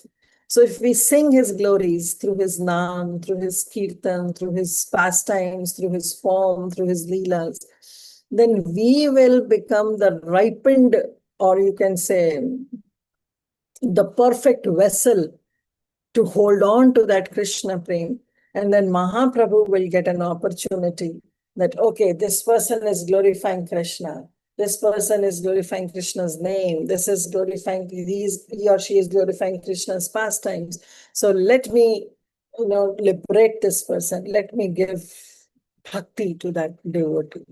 So if we sing his glories through his Naam, through his Kirtan, through his pastimes, through his form, through his Leelas, then we will become the ripened, or you can say, the perfect vessel to hold on to that Krishna prem. And then Mahaprabhu will get an opportunity that, okay, this person is glorifying Krishna. This person is glorifying Krishna's name. This is glorifying, he or she is glorifying Krishna's pastimes. So let me, liberate this person. Let me give bhakti to that devotee.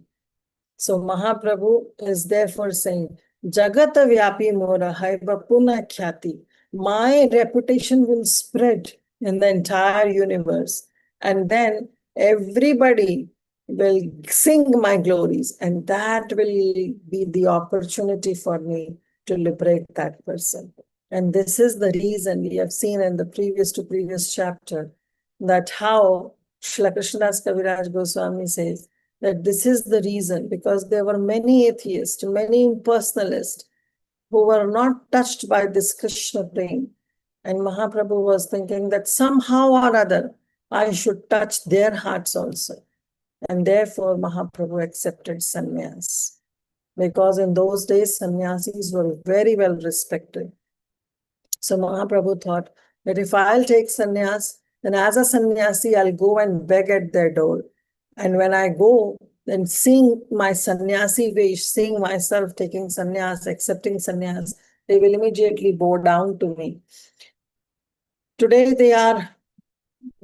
So Mahaprabhu is therefore saying, Jagata Vyapi Mora Haiva Puna Khyati. My reputation will spread in the entire universe. And then everybody will sing my glories. And that will be the opportunity for me to liberate that person. And this is the reason we have seen in the previous chapter that how Srila Krishnadas Kaviraj Goswami says that this is the reason, because there were many atheists, many impersonalists who were not touched by this Krishna prem. And Mahaprabhu was thinking that somehow or other, I should touch their hearts also. And therefore, Mahaprabhu accepted sannyas. Because in those days, sannyasis were very well respected. So Mahaprabhu thought that if I'll take sannyas, then as a sannyasi, I'll go and beg at their door. And when I go, then seeing my sannyasi wish, seeing myself taking sannyas, accepting sannyas, they will immediately bow down to me. Today they are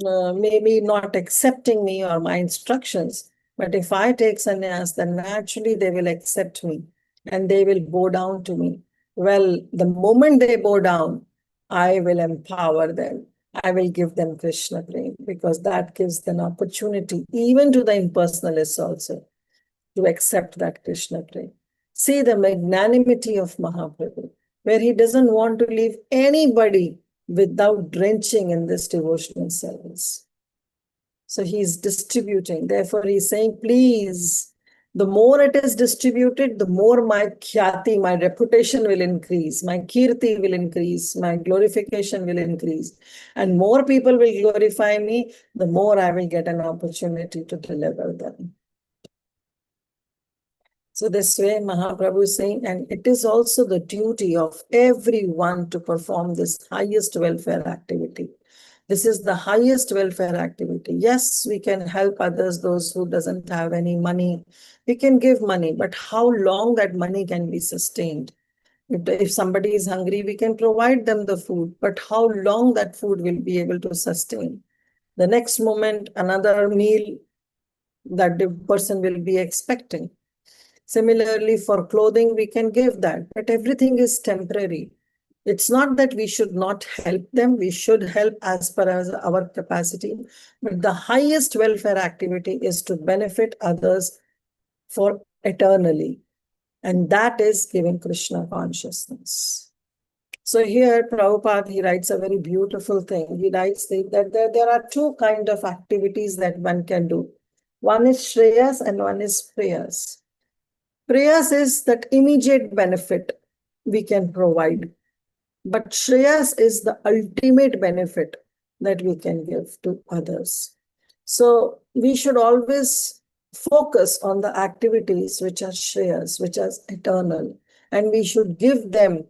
maybe not accepting me or my instructions, but if I take sannyas, then naturally they will accept me and they will bow down to me. Well, the moment they bow down, I will empower them. I will give them Krishna prem, because that gives them opportunity, even to the impersonalists also, to accept that Krishna prem. See the magnanimity of Mahaprabhu, where he doesn't want to leave anybody without drenching in this devotional service. So he's distributing. Therefore, he's saying, please, the more it is distributed, the more my khyati, my reputation will increase, my kirti will increase, my glorification will increase. And more people will glorify me, the more I will get an opportunity to deliver them. So this way Mahaprabhu is saying, and it is also the duty of everyone to perform this highest welfare activity. This is the highest welfare activity. Yes, we can help others, those who doesn't have any money. We can give money, but how long that money can be sustained? If somebody is hungry, we can provide them the food, but how long that food will be able to sustain? The next moment, another meal that the person will be expecting. Similarly, for clothing, we can give that, but everything is temporary. It's not that we should not help them. We should help as per our capacity. But the highest welfare activity is to benefit others for eternally. And that is giving Krishna consciousness. So here, Prabhupada, he writes a very beautiful thing. He writes that there are two kinds of activities that one can do. One is Shreyas and one is Prayas. Prayas is that immediate benefit we can provide. But Shreyas is the ultimate benefit that we can give to others. So we should always focus on the activities which are Shreyas, which are eternal. And we should give them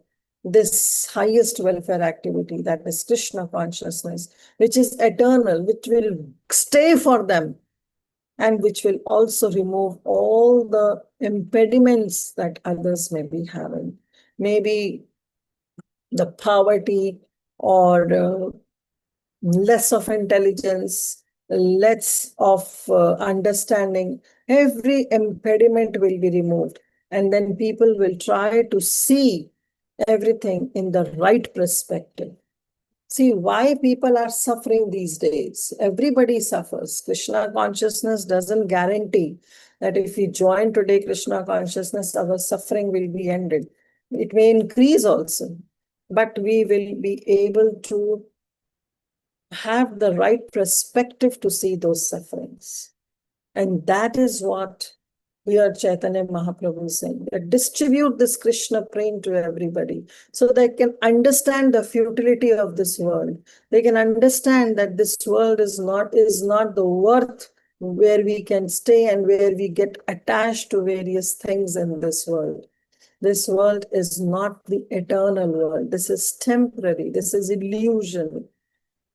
this highest welfare activity, that is Krishna consciousness, which is eternal, which will stay for them, and which will also remove all the impediments that others may be having. Maybe the poverty or less of intelligence, less of understanding, every impediment will be removed. And then people will try to see everything in the right perspective. See why people are suffering these days. Everybody suffers. Krishna consciousness doesn't guarantee that if we join today Krishna consciousness, our suffering will be ended. It may increase also, but we will be able to have the right perspective to see those sufferings. And that is what here Chaitanya Mahaprabhu is saying, that distribute this Krishna prem to everybody so they can understand the futility of this world. They can understand that this world is not the worth where we can stay and where we get attached to various things in this world. This world is not the eternal world. This is temporary. This is illusion.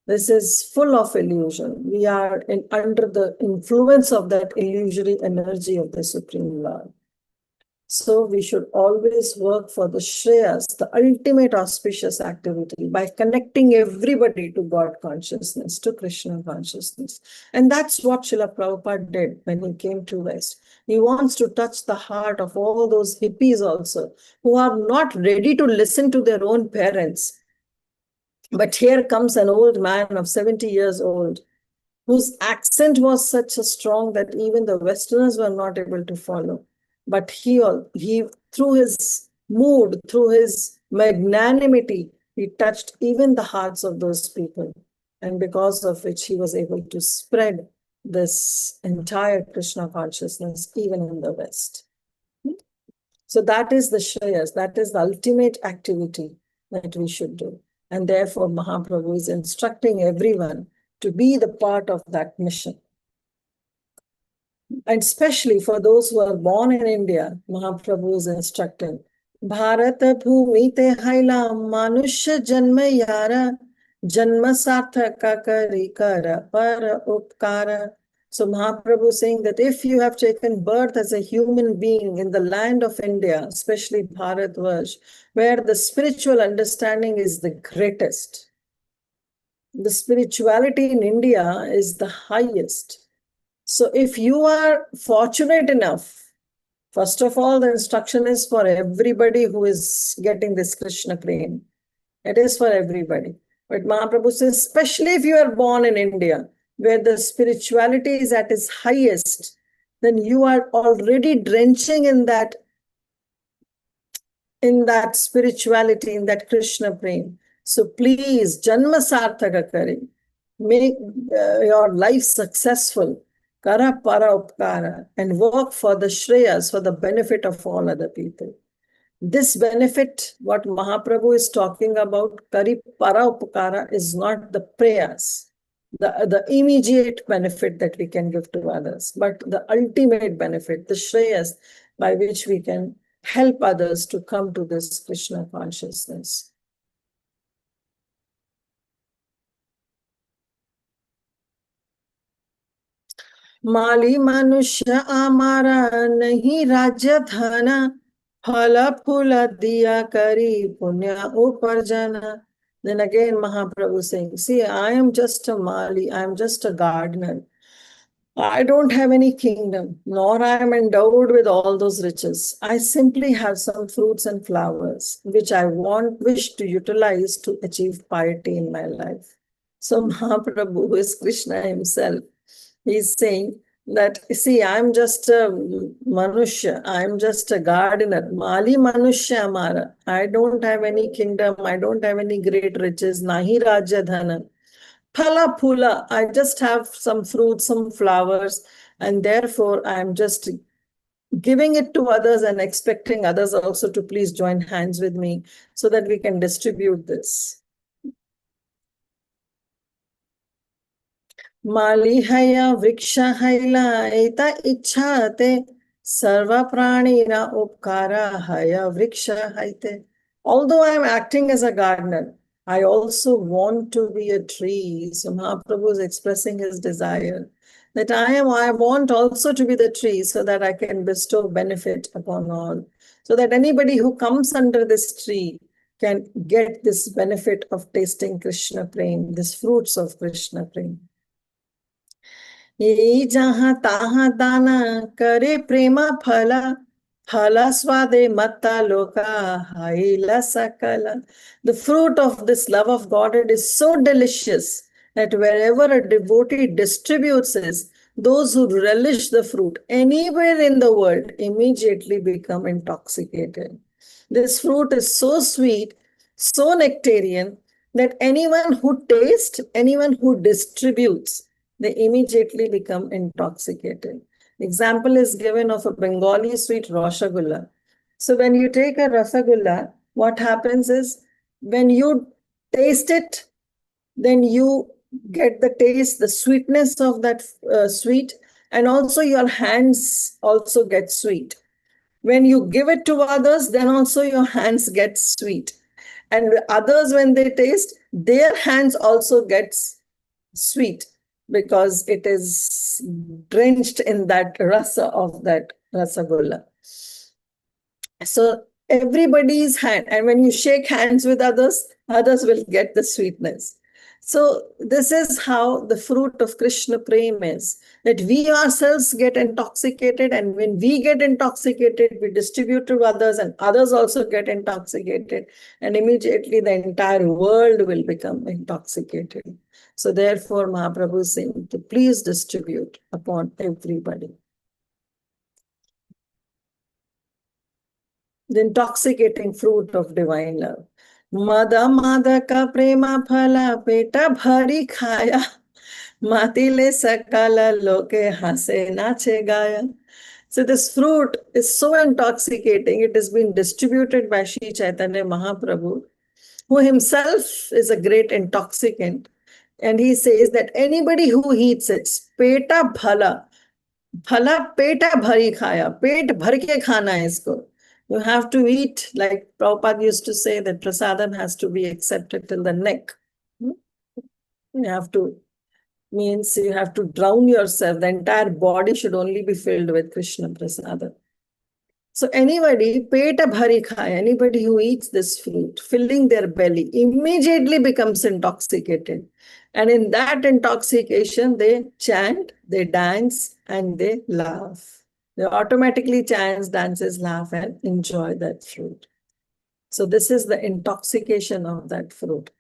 This is full of illusion. We are under the influence of that illusory energy of the Supreme Lord. So we should always work for the Shreyas, the ultimate auspicious activity, by connecting everybody to God consciousness, to Krishna consciousness. And that's what Srila Prabhupada did when he came to West. He wants to touch the heart of all those hippies also, who are not ready to listen to their own parents. But here comes an old man of 70 years old, whose accent was such a strong that even the Westerners were not able to follow. But he through his mood, through his magnanimity, he touched even the hearts of those people. And because of which he was able to spread this entire Krishna consciousness even in the West. So that is the Shreyas, that is the ultimate activity that we should do. And therefore, Mahaprabhu is instructing everyone to be the part of that mission. And especially for those who are born in India, Mahaprabhu is instructing, Bharata bhumi te haila manushya janma yara janma sarthaka kari kara para upkara. So Mahaprabhu is saying that if you have taken birth as a human being in the land of India, especially Bharatvarsh, where the spiritual understanding is the greatest, the spirituality in India is the highest. So if you are fortunate enough, first of all, the instruction is for everybody who is getting this Krishna prem. It is for everybody. But Mahaprabhu says, especially if you are born in India, where the spirituality is at its highest, then you are already drenching in that spirituality, in that Krishna prem. So please, janma sarthaka kari, make your life successful, kara para upkara, and work for the Shreyas, for the benefit of all other people. This benefit, what Mahaprabhu is talking about, kari para upkara, is not the prayas, the immediate benefit that we can give to others, but the ultimate benefit, the Shreyas, by which we can help others to come to this Krishna consciousness. माली मनुष्य आमारा नहीं राज्य धन फल फूल दिया करी पुण्य उपार्जन. Then again Mahaprabhu saying, see, I am just a Mali, I am just a gardener. I don't have any kingdom, nor I am endowed with all those riches. I simply have some fruits and flowers, which I wish to utilize to achieve piety in my life. So Mahaprabhu, who is Krishna himself, he's saying that, see, I'm just a manushya, I'm just a gardener. Mali manushya amara. I don't have any kingdom, I don't have any great riches, nahi rajya dhana. Phala phula, I just have some fruits, some flowers, and therefore I'm just giving it to others and expecting others also to please join hands with me so that we can distribute this. Mali haya vriksha haila eta ichhate sarva pranina upkara haya vriksha haite. Although I am acting as a gardener, I also want to be a tree. So Mahaprabhu is expressing his desire that I want also to be the tree so that I can bestow benefit upon all. So that anybody who comes under this tree can get this benefit of tasting Krishna prem, this fruits of Krishna prem. Ye jaha taha dana kare prema phala Phalasvade matta loka haila sakala. The fruit of this love of God, it is so delicious that wherever a devotee distributes it, those who relish the fruit anywhere in the world immediately become intoxicated. This fruit is so sweet, so nectarian, that anyone who tastes, anyone who distributes, they immediately become intoxicated. Example is given of a Bengali sweet Rasgulla. So when you take a Rasgulla, what happens is when you taste it, then you get the taste, the sweetness of that sweet, and also your hands also get sweet. When you give it to others, then also your hands get sweet. And others, when they taste, their hands also gets sweet because it is drenched in that rasa of that rasagulla. So everybody's hand, and when you shake hands with others, others will get the sweetness. So this is how the fruit of Krishna Prem is, that we ourselves get intoxicated, and when we get intoxicated, we distribute to others, and others also get intoxicated, and immediately the entire world will become intoxicated. So therefore, Mahaprabhu is saying to please distribute upon everybody. The intoxicating fruit of divine love. Mada madaka prema phala peta bhari khaya. Matile sakala loke hase nache gaya. So this fruit is so intoxicating. It has been distributed by Śrī Caitanya Mahaprabhu, who himself is a great intoxicant. And he says that anybody who eats it, peta bhala, phala peta bhari khaya, pet bhar ke khana hai isko. You have to eat, like Prabhupada used to say, that prasadam has to be accepted till the neck. You have to, means you have to drown yourself. The entire body should only be filled with Krishna prasadam. So anybody, peta bhari khaya, anybody who eats this fruit, filling their belly, immediately becomes intoxicated. And in that intoxication, they chant, they dance, and they laugh. They automatically chant, dances, laugh, and enjoy that fruit. So this is the intoxication of that fruit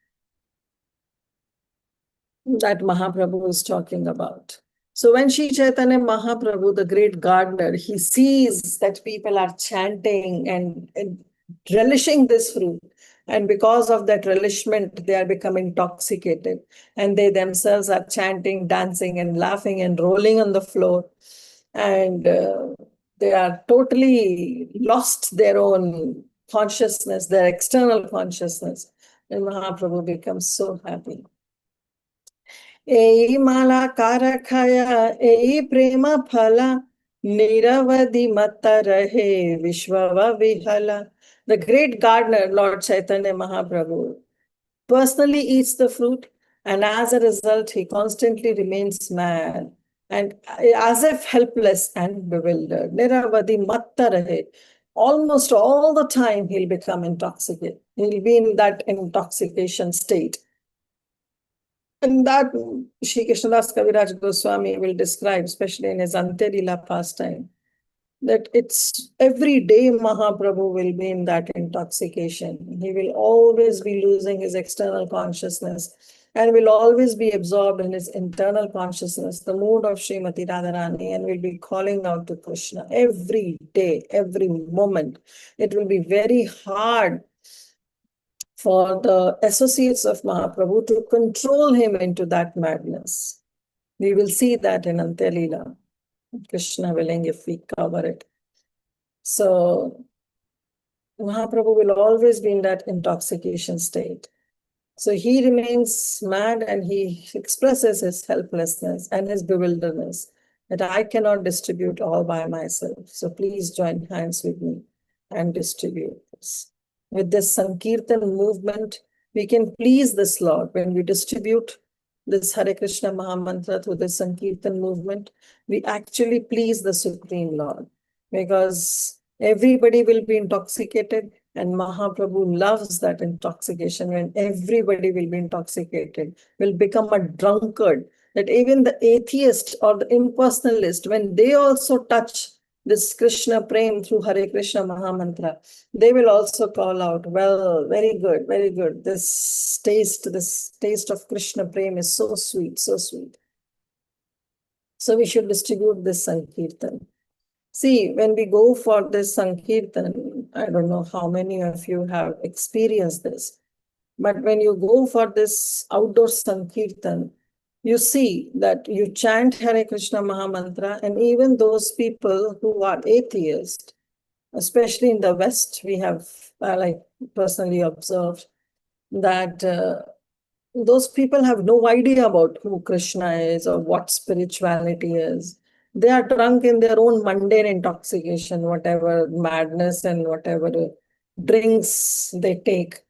that Mahaprabhu is talking about. So when Śrī Caitanya Mahaprabhu, the great gardener, he sees that people are chanting and relishing this fruit, and because of that relishment, they are becoming intoxicated, and they themselves are chanting, dancing, and laughing and rolling on the floor, and they are totally lost their own consciousness, their external consciousness, and Mahaprabhu becomes so happy. Ei mala karakaya, ei prema phala, niravadi matta rahe vishwava vihala. The great gardener, Lord Chaitanya Mahaprabhu, personally eats the fruit, and as a result, he constantly remains mad and as if helpless and bewildered. Niravadi matta rahe. Almost all the time, he'll become intoxicated. He'll be in that intoxication state. And that Shri Krishnadas Kaviraj Goswami will describe, especially in his Ante Lila pastime, that it's every day Mahaprabhu will be in that intoxication. He will always be losing his external consciousness and will always be absorbed in his internal consciousness, the mood of Srimati Radharani, and will be calling out to Krishna every day, every moment. It will be very hard for the associates of Mahaprabhu to control him into that madness. We will see that in Ante Lila, Krishna willing, if we cover it. So Mahaprabhu will always be in that intoxication state. So he remains mad and he expresses his helplessness and his bewilderness, that I cannot distribute all by myself. So please join hands with me and distribute this. With this Sankirtan movement, we can please this Lord. When we distribute this Hare Krishna Mahamantra through this Sankirtan movement, we actually please the Supreme Lord, because everybody will be intoxicated, and Mahaprabhu loves that intoxication. When everybody will be intoxicated, will become a drunkard, that even the atheist or the impersonalist, when they also touch this Krishna Prem through Hare Krishna Mahamantra, they will also call out, well, very good, very good. This taste of Krishna Prem is so sweet, so sweet. So we should distribute this Sankirtan. See, when we go for this Sankirtan, I don't know how many of you have experienced this, but when you go for this outdoor Sankirtan, you see that you chant Hare Krishna Mahamantra, and even those people who are atheists, especially in the West, we have, like personally observed, that those people have no idea about who Krishna is or what spirituality is. They are drunk in their own mundane intoxication, whatever madness and whatever drinks they take.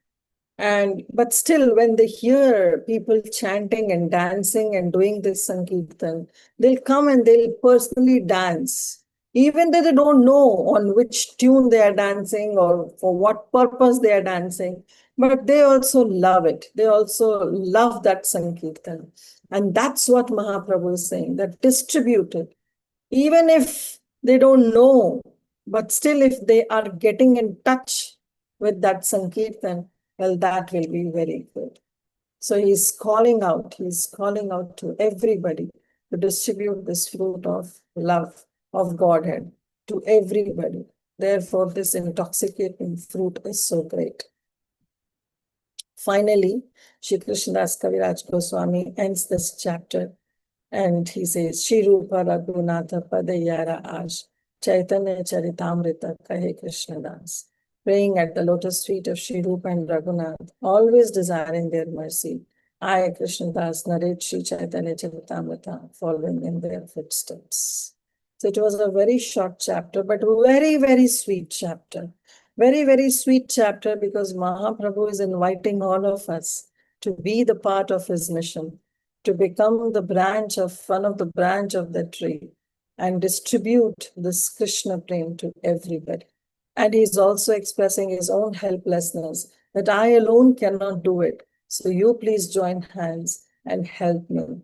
But still, when they hear people chanting and dancing and doing this Sankirtan, they'll come and they'll personally dance. Even though they don't know on which tune they are dancing or for what purpose they are dancing, but they also love it. They also love that Sankirtan. And that's what Mahaprabhu is saying, that distribute it. Even if they don't know, but still if they are getting in touch with that Sankirtan, well, that will be very good. So he's calling out to everybody to distribute this fruit of love of Godhead to everybody. Therefore, this intoxicating fruit is so great. Finally, Shri Krishnadas Kaviraj Goswami ends this chapter and he says, Shri Rupa Raghunatha Padayara Aj Caitanya-caritāmṛta Kahe Krishnadas. Praying at the lotus feet of Shri Rupa and Raghunath, always desiring their mercy. I, Krishnadas, narrate Śrī Caitanya-caritāmṛta, following in their footsteps. So it was a very short chapter, but very, very sweet chapter. Very, very sweet chapter because Mahaprabhu is inviting all of us to be the part of his mission, to become the branch of one of the branch of the tree and distribute this Krishna Prem to everybody. And he's also expressing his own helplessness, that I alone cannot do it. So you please join hands and help me.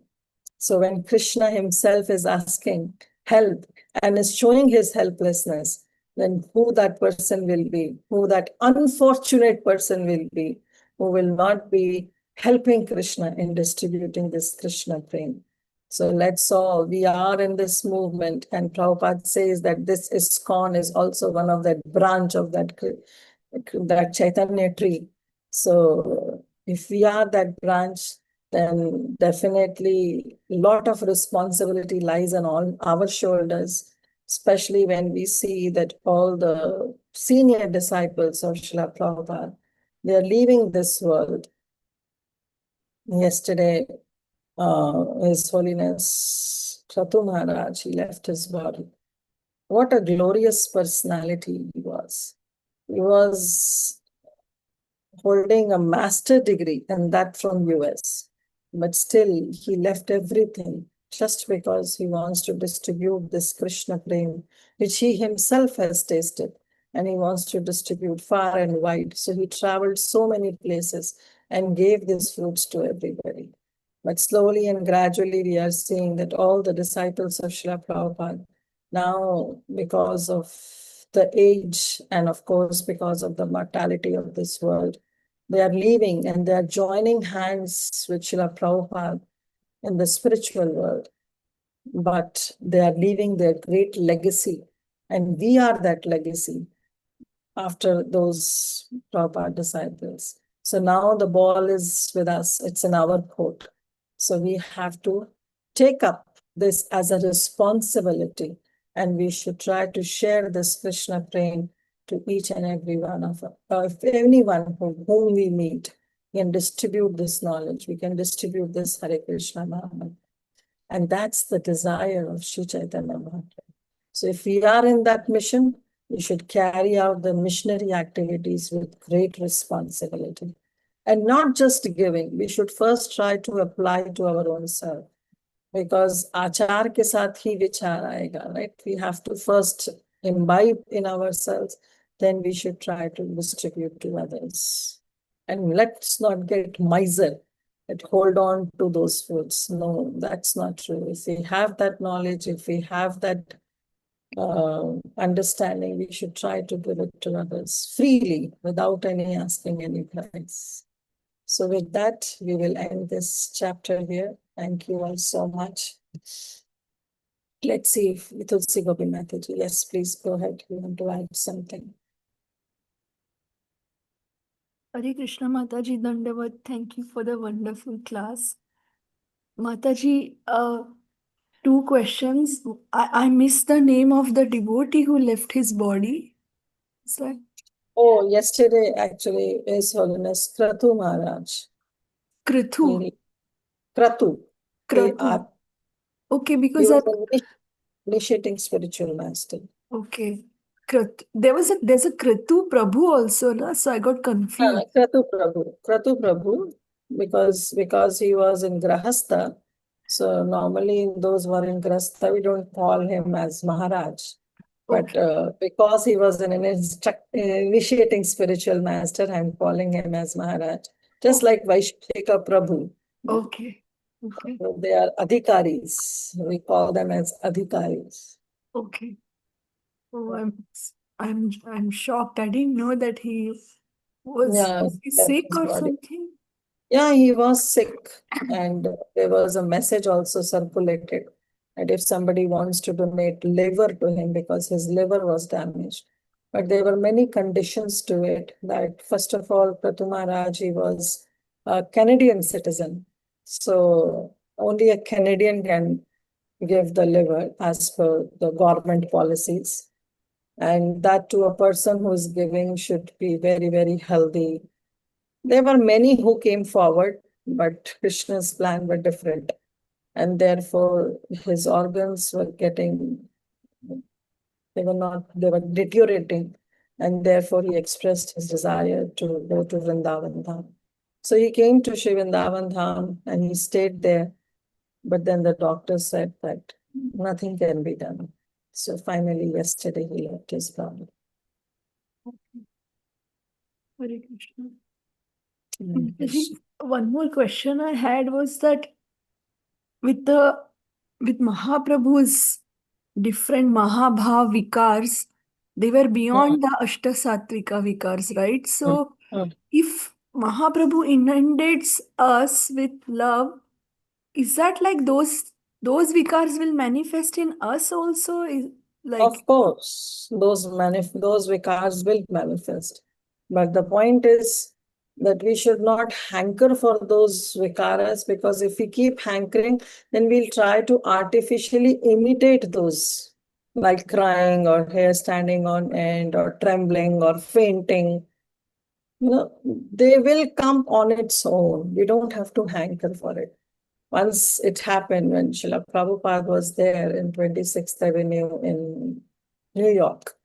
So when Krishna himself is asking help and is showing his helplessness, then who that person will be, who that unfortunate person will be, who will not be helping Krishna in distributing this Krishna Prem. So let's all, we are in this movement, and Prabhupada says that this ISKCON is also one of that branch of that Chaitanya tree. So if we are that branch, then definitely a lot of responsibility lies on all our shoulders, especially when we see that all the senior disciples of Srila Prabhupada, they are leaving this world. Yesterday, His Holiness Kratu Maharaj, he left his body. What a glorious personality he was. He was holding a master degree, and that from US. But still, he left everything just because he wants to distribute this Krishna Prem, which he himself has tasted, and he wants to distribute far and wide. So he traveled so many places and gave these fruits to everybody. But slowly and gradually, we are seeing that all the disciples of Srila Prabhupada, now because of the age and of course because of the mortality of this world, they are leaving and they are joining hands with Srila Prabhupada in the spiritual world. But they are leaving their great legacy, and we are that legacy after those Prabhupada disciples. So now the ball is with us, it's in our court. So we have to take up this as a responsibility, and we should try to share this Krishna Prem to each and every one of us. If anyone whom we meet can distribute this knowledge, we can distribute this Hare Krishna Mahamantra. And that's the desire of Śrī Caitanya Mahaprabhu. So if we are in that mission, we should carry out the missionary activities with great responsibility. And not just giving, we should first try to apply to our own self. Because achar ke saath hi vichar aayega, right? We have to first imbibe in ourselves, then we should try to distribute to others. And let's not get miser and hold on to those foods. No, that's not true. If we have that knowledge, if we have that understanding, we should try to give it to others freely without any asking any price. So with that, we will end this chapter here. Thank you all so much. Let's see if Tulsi Gopinathji. Yes, please go ahead. You want to add something? Hare Krishna Mataji Dandavat. Thank you for the wonderful class. Mataji, two questions. I missed the name of the devotee who left his body. Is that Oh, yesterday actually His Holiness Kratu Maharaj. Krithu? Kratu. Kratu. Okay, He because was an initiating spiritual master. okay. There's a Kritu Prabhu also, na? So I got confused. Kratu Prabhu, because he was in Grahastha. So normally those who are in Grahastha, we don't call him as Maharaj. But because he was an initiating spiritual master, I'm calling him as Maharaj. Just like Vaisheshika Prabhu. Okay. Okay. So they are adhikaris. We call them as adhikaris. Okay. Oh, I'm shocked. I didn't know that he was he sick or something. Yeah, he was sick, and there was a message also circulated that if somebody wants to donate liver to him because his liver was damaged. But there were many conditions to it. That first of all, Pratu Maharaj, he was a Canadian citizen, so only a Canadian can give the liver as per the government policies. And that to a person who is giving should be very, very healthy. There were many who came forward, but Krishna's plan were different. And therefore, his organs were they were deteriorating. And therefore, he expressed his desire to go to Vrindavan Dham. So he came to Shri Vrindavan Dham and he stayed there. But then the doctor said that nothing can be done. So finally, yesterday, he left his body. Hare Krishna. One more question I had was that with Mahaprabhu's different Mahabhav vikars, they were beyond the Ashtasatvika vikars, right? So if Mahaprabhu inundates us with love, is that like those vikars will manifest in us also? Of course, those vikars will manifest. But the point is that we should not hanker for those vikaras, because if we keep hankering, then we'll try to artificially imitate those, like crying or hair standing on end or trembling or fainting. They will come on its own. We don't have to hanker for it. Once it happened when Srila Prabhupada was there in 26th Avenue in New York.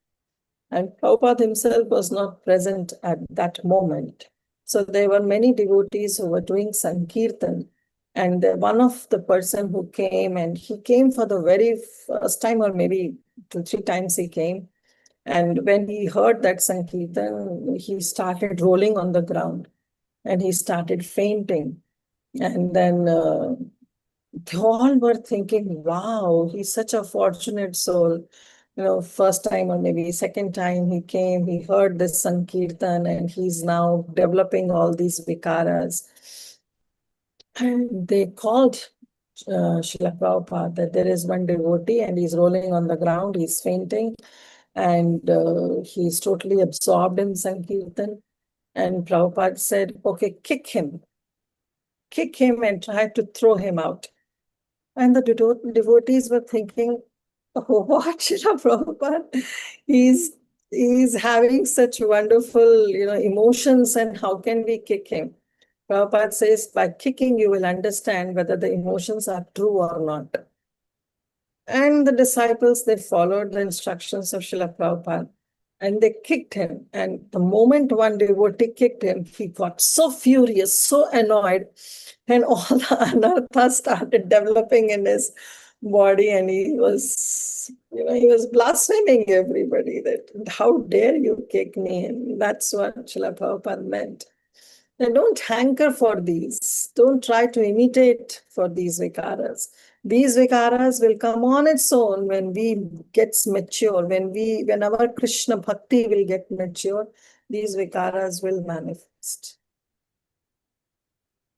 And Prabhupada himself was not present at that moment. So there were many devotees who were doing Sankirtan. And one of the person who came, and he came for the very first time, or maybe 2-3 times he came. And when he heard that Sankirtan, he started rolling on the ground and he started fainting. And then they all were thinking, wow, he's such a fortunate soul. First time or maybe second time he came, he heard this Sankirtan and he's now developing all these vikaras. And they called Srila Prabhupada that there is one devotee and he's rolling on the ground, he's fainting, and he's totally absorbed in Sankirtan. And Prabhupada said, okay, kick him and try to throw him out. And the devotees were thinking, oh, what, Srila Prabhupada? He's having such wonderful, emotions, and how can we kick him? Prabhupada says, by kicking, you will understand whether the emotions are true or not. And the disciples, they followed the instructions of Srila Prabhupada. And they kicked him. And the moment one devotee kicked him, he got so furious, so annoyed. And all the anarthas started developing in his body. And he was blaspheming everybody that, how dare you kick me? And that's what Srila Prabhupada meant. And don't hanker for these. Don't try to imitate for these vikaras. These vikaras will come on its own when we gets mature, when our Krishna bhakti will get mature, these vikaras will manifest.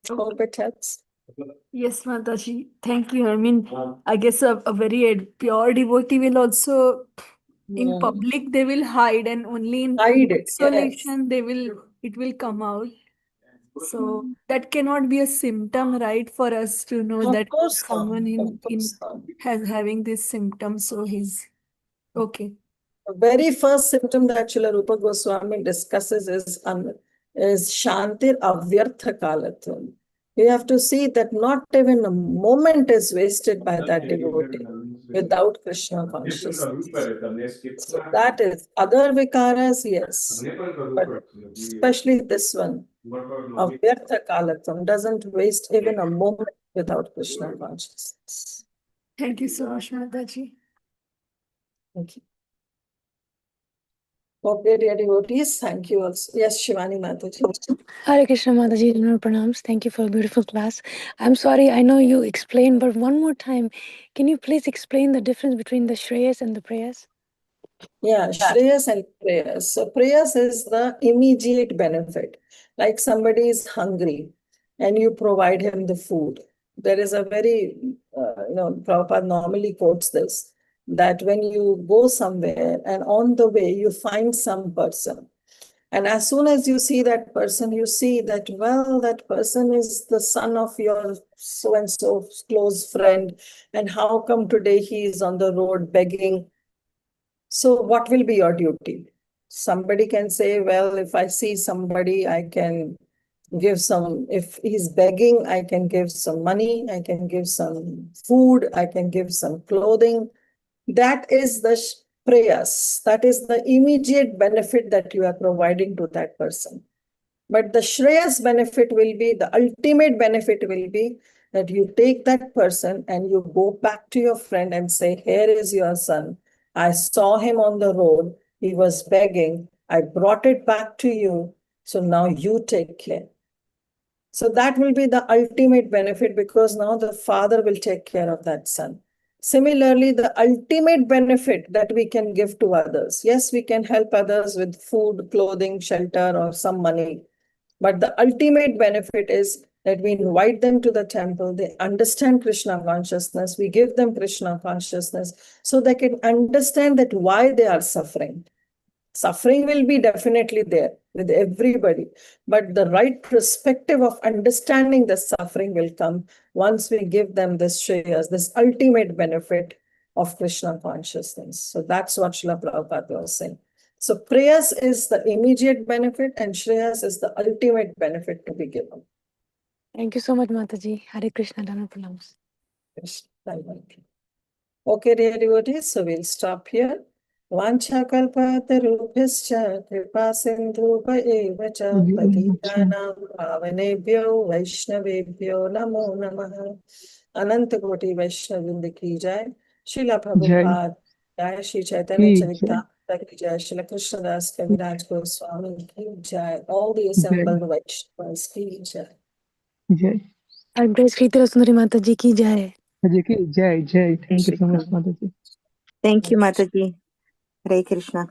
Hope it helps. Yes, Mataji. Thank you. I mean, I guess a very pure devotee will also, in public, they will hide, and only in Hide it, isolation, it will come out. So that cannot be a symptom, right, for us to know Of that course not. someone Of course not. has having this symptom, so he's okay. The very first symptom that Srila Rupa Goswami discusses is Shantir Avyartha Kalatvam. You have to see that not even a moment is wasted by that devotee without Krishna consciousness. So that is, other vikaras, yes, but especially this one, Avyartha Kalatvam, doesn't waste even a moment without Krishna consciousness. Thank you so much, Mataji. Thank you. Okay, dear devotees, thank you also. Yes, Shivani Mataji. Hare Krishna Mataji, pranams. Thank you for a beautiful class. I'm sorry, I know you explained, but one more time, can you please explain the difference between the Shreyas and the Prayas? Yeah, Shreyas and Prayas. So Prayas is the immediate benefit. Like somebody is hungry and you provide him the food. There is a very, Prabhupada normally quotes this, that when you go somewhere and on the way you find some person, and as soon as you see that person, you see that, well, that person is the son of your so-and-so close friend, and how come today he is on the road begging? So what will be your duty? Somebody can say, well, if I see somebody, I can give some, if he's begging, I can give some money, I can give some food, I can give some clothing. That is the prayas. That is the immediate benefit that you are providing to that person. But the Shreyas benefit will be, the ultimate benefit will be that you take that person and you go back to your friend and say, here is your son. I saw him on the road. He was begging. I brought it back to you. So now you take care. So that will be the ultimate benefit, because now the father will take care of that son. Similarly, the ultimate benefit that we can give to others. Yes, we can help others with food, clothing, shelter, or some money. But the ultimate benefit is that we invite them to the temple, they understand Krishna consciousness, we give them Krishna consciousness so they can understand that why they are suffering. Suffering will be definitely there with everybody, but the right perspective of understanding the suffering will come once we give them this Shreyas, this ultimate benefit of Krishna consciousness. So that's what Srila Prabhupada was saying. So prayers is the immediate benefit and Shreyas is the ultimate benefit to be given. Thank you so much, Mataji. Hare Krishna, pranams. Okay, dear devotees, so we'll stop here. Vanchakalpatarubhyascha kripa sindhupa eva cha patitanam pavanebhyo vaishnavebhyo namo namaha. Ananta Koti Vaishnavinda ki jai. Srila Prabhupada jai. Śrī Caitanya-caritāmṛta ki jai. Srila Krishnadas Kaviraj Goswami ki jai. All the assembled Vaishnavas ki jai. Jai. And Grace Kirtida Sundari Mataji ki jai. Jai, Jai. Thank you so much, Mataji. Thank you, Mataji. Hare Krishna.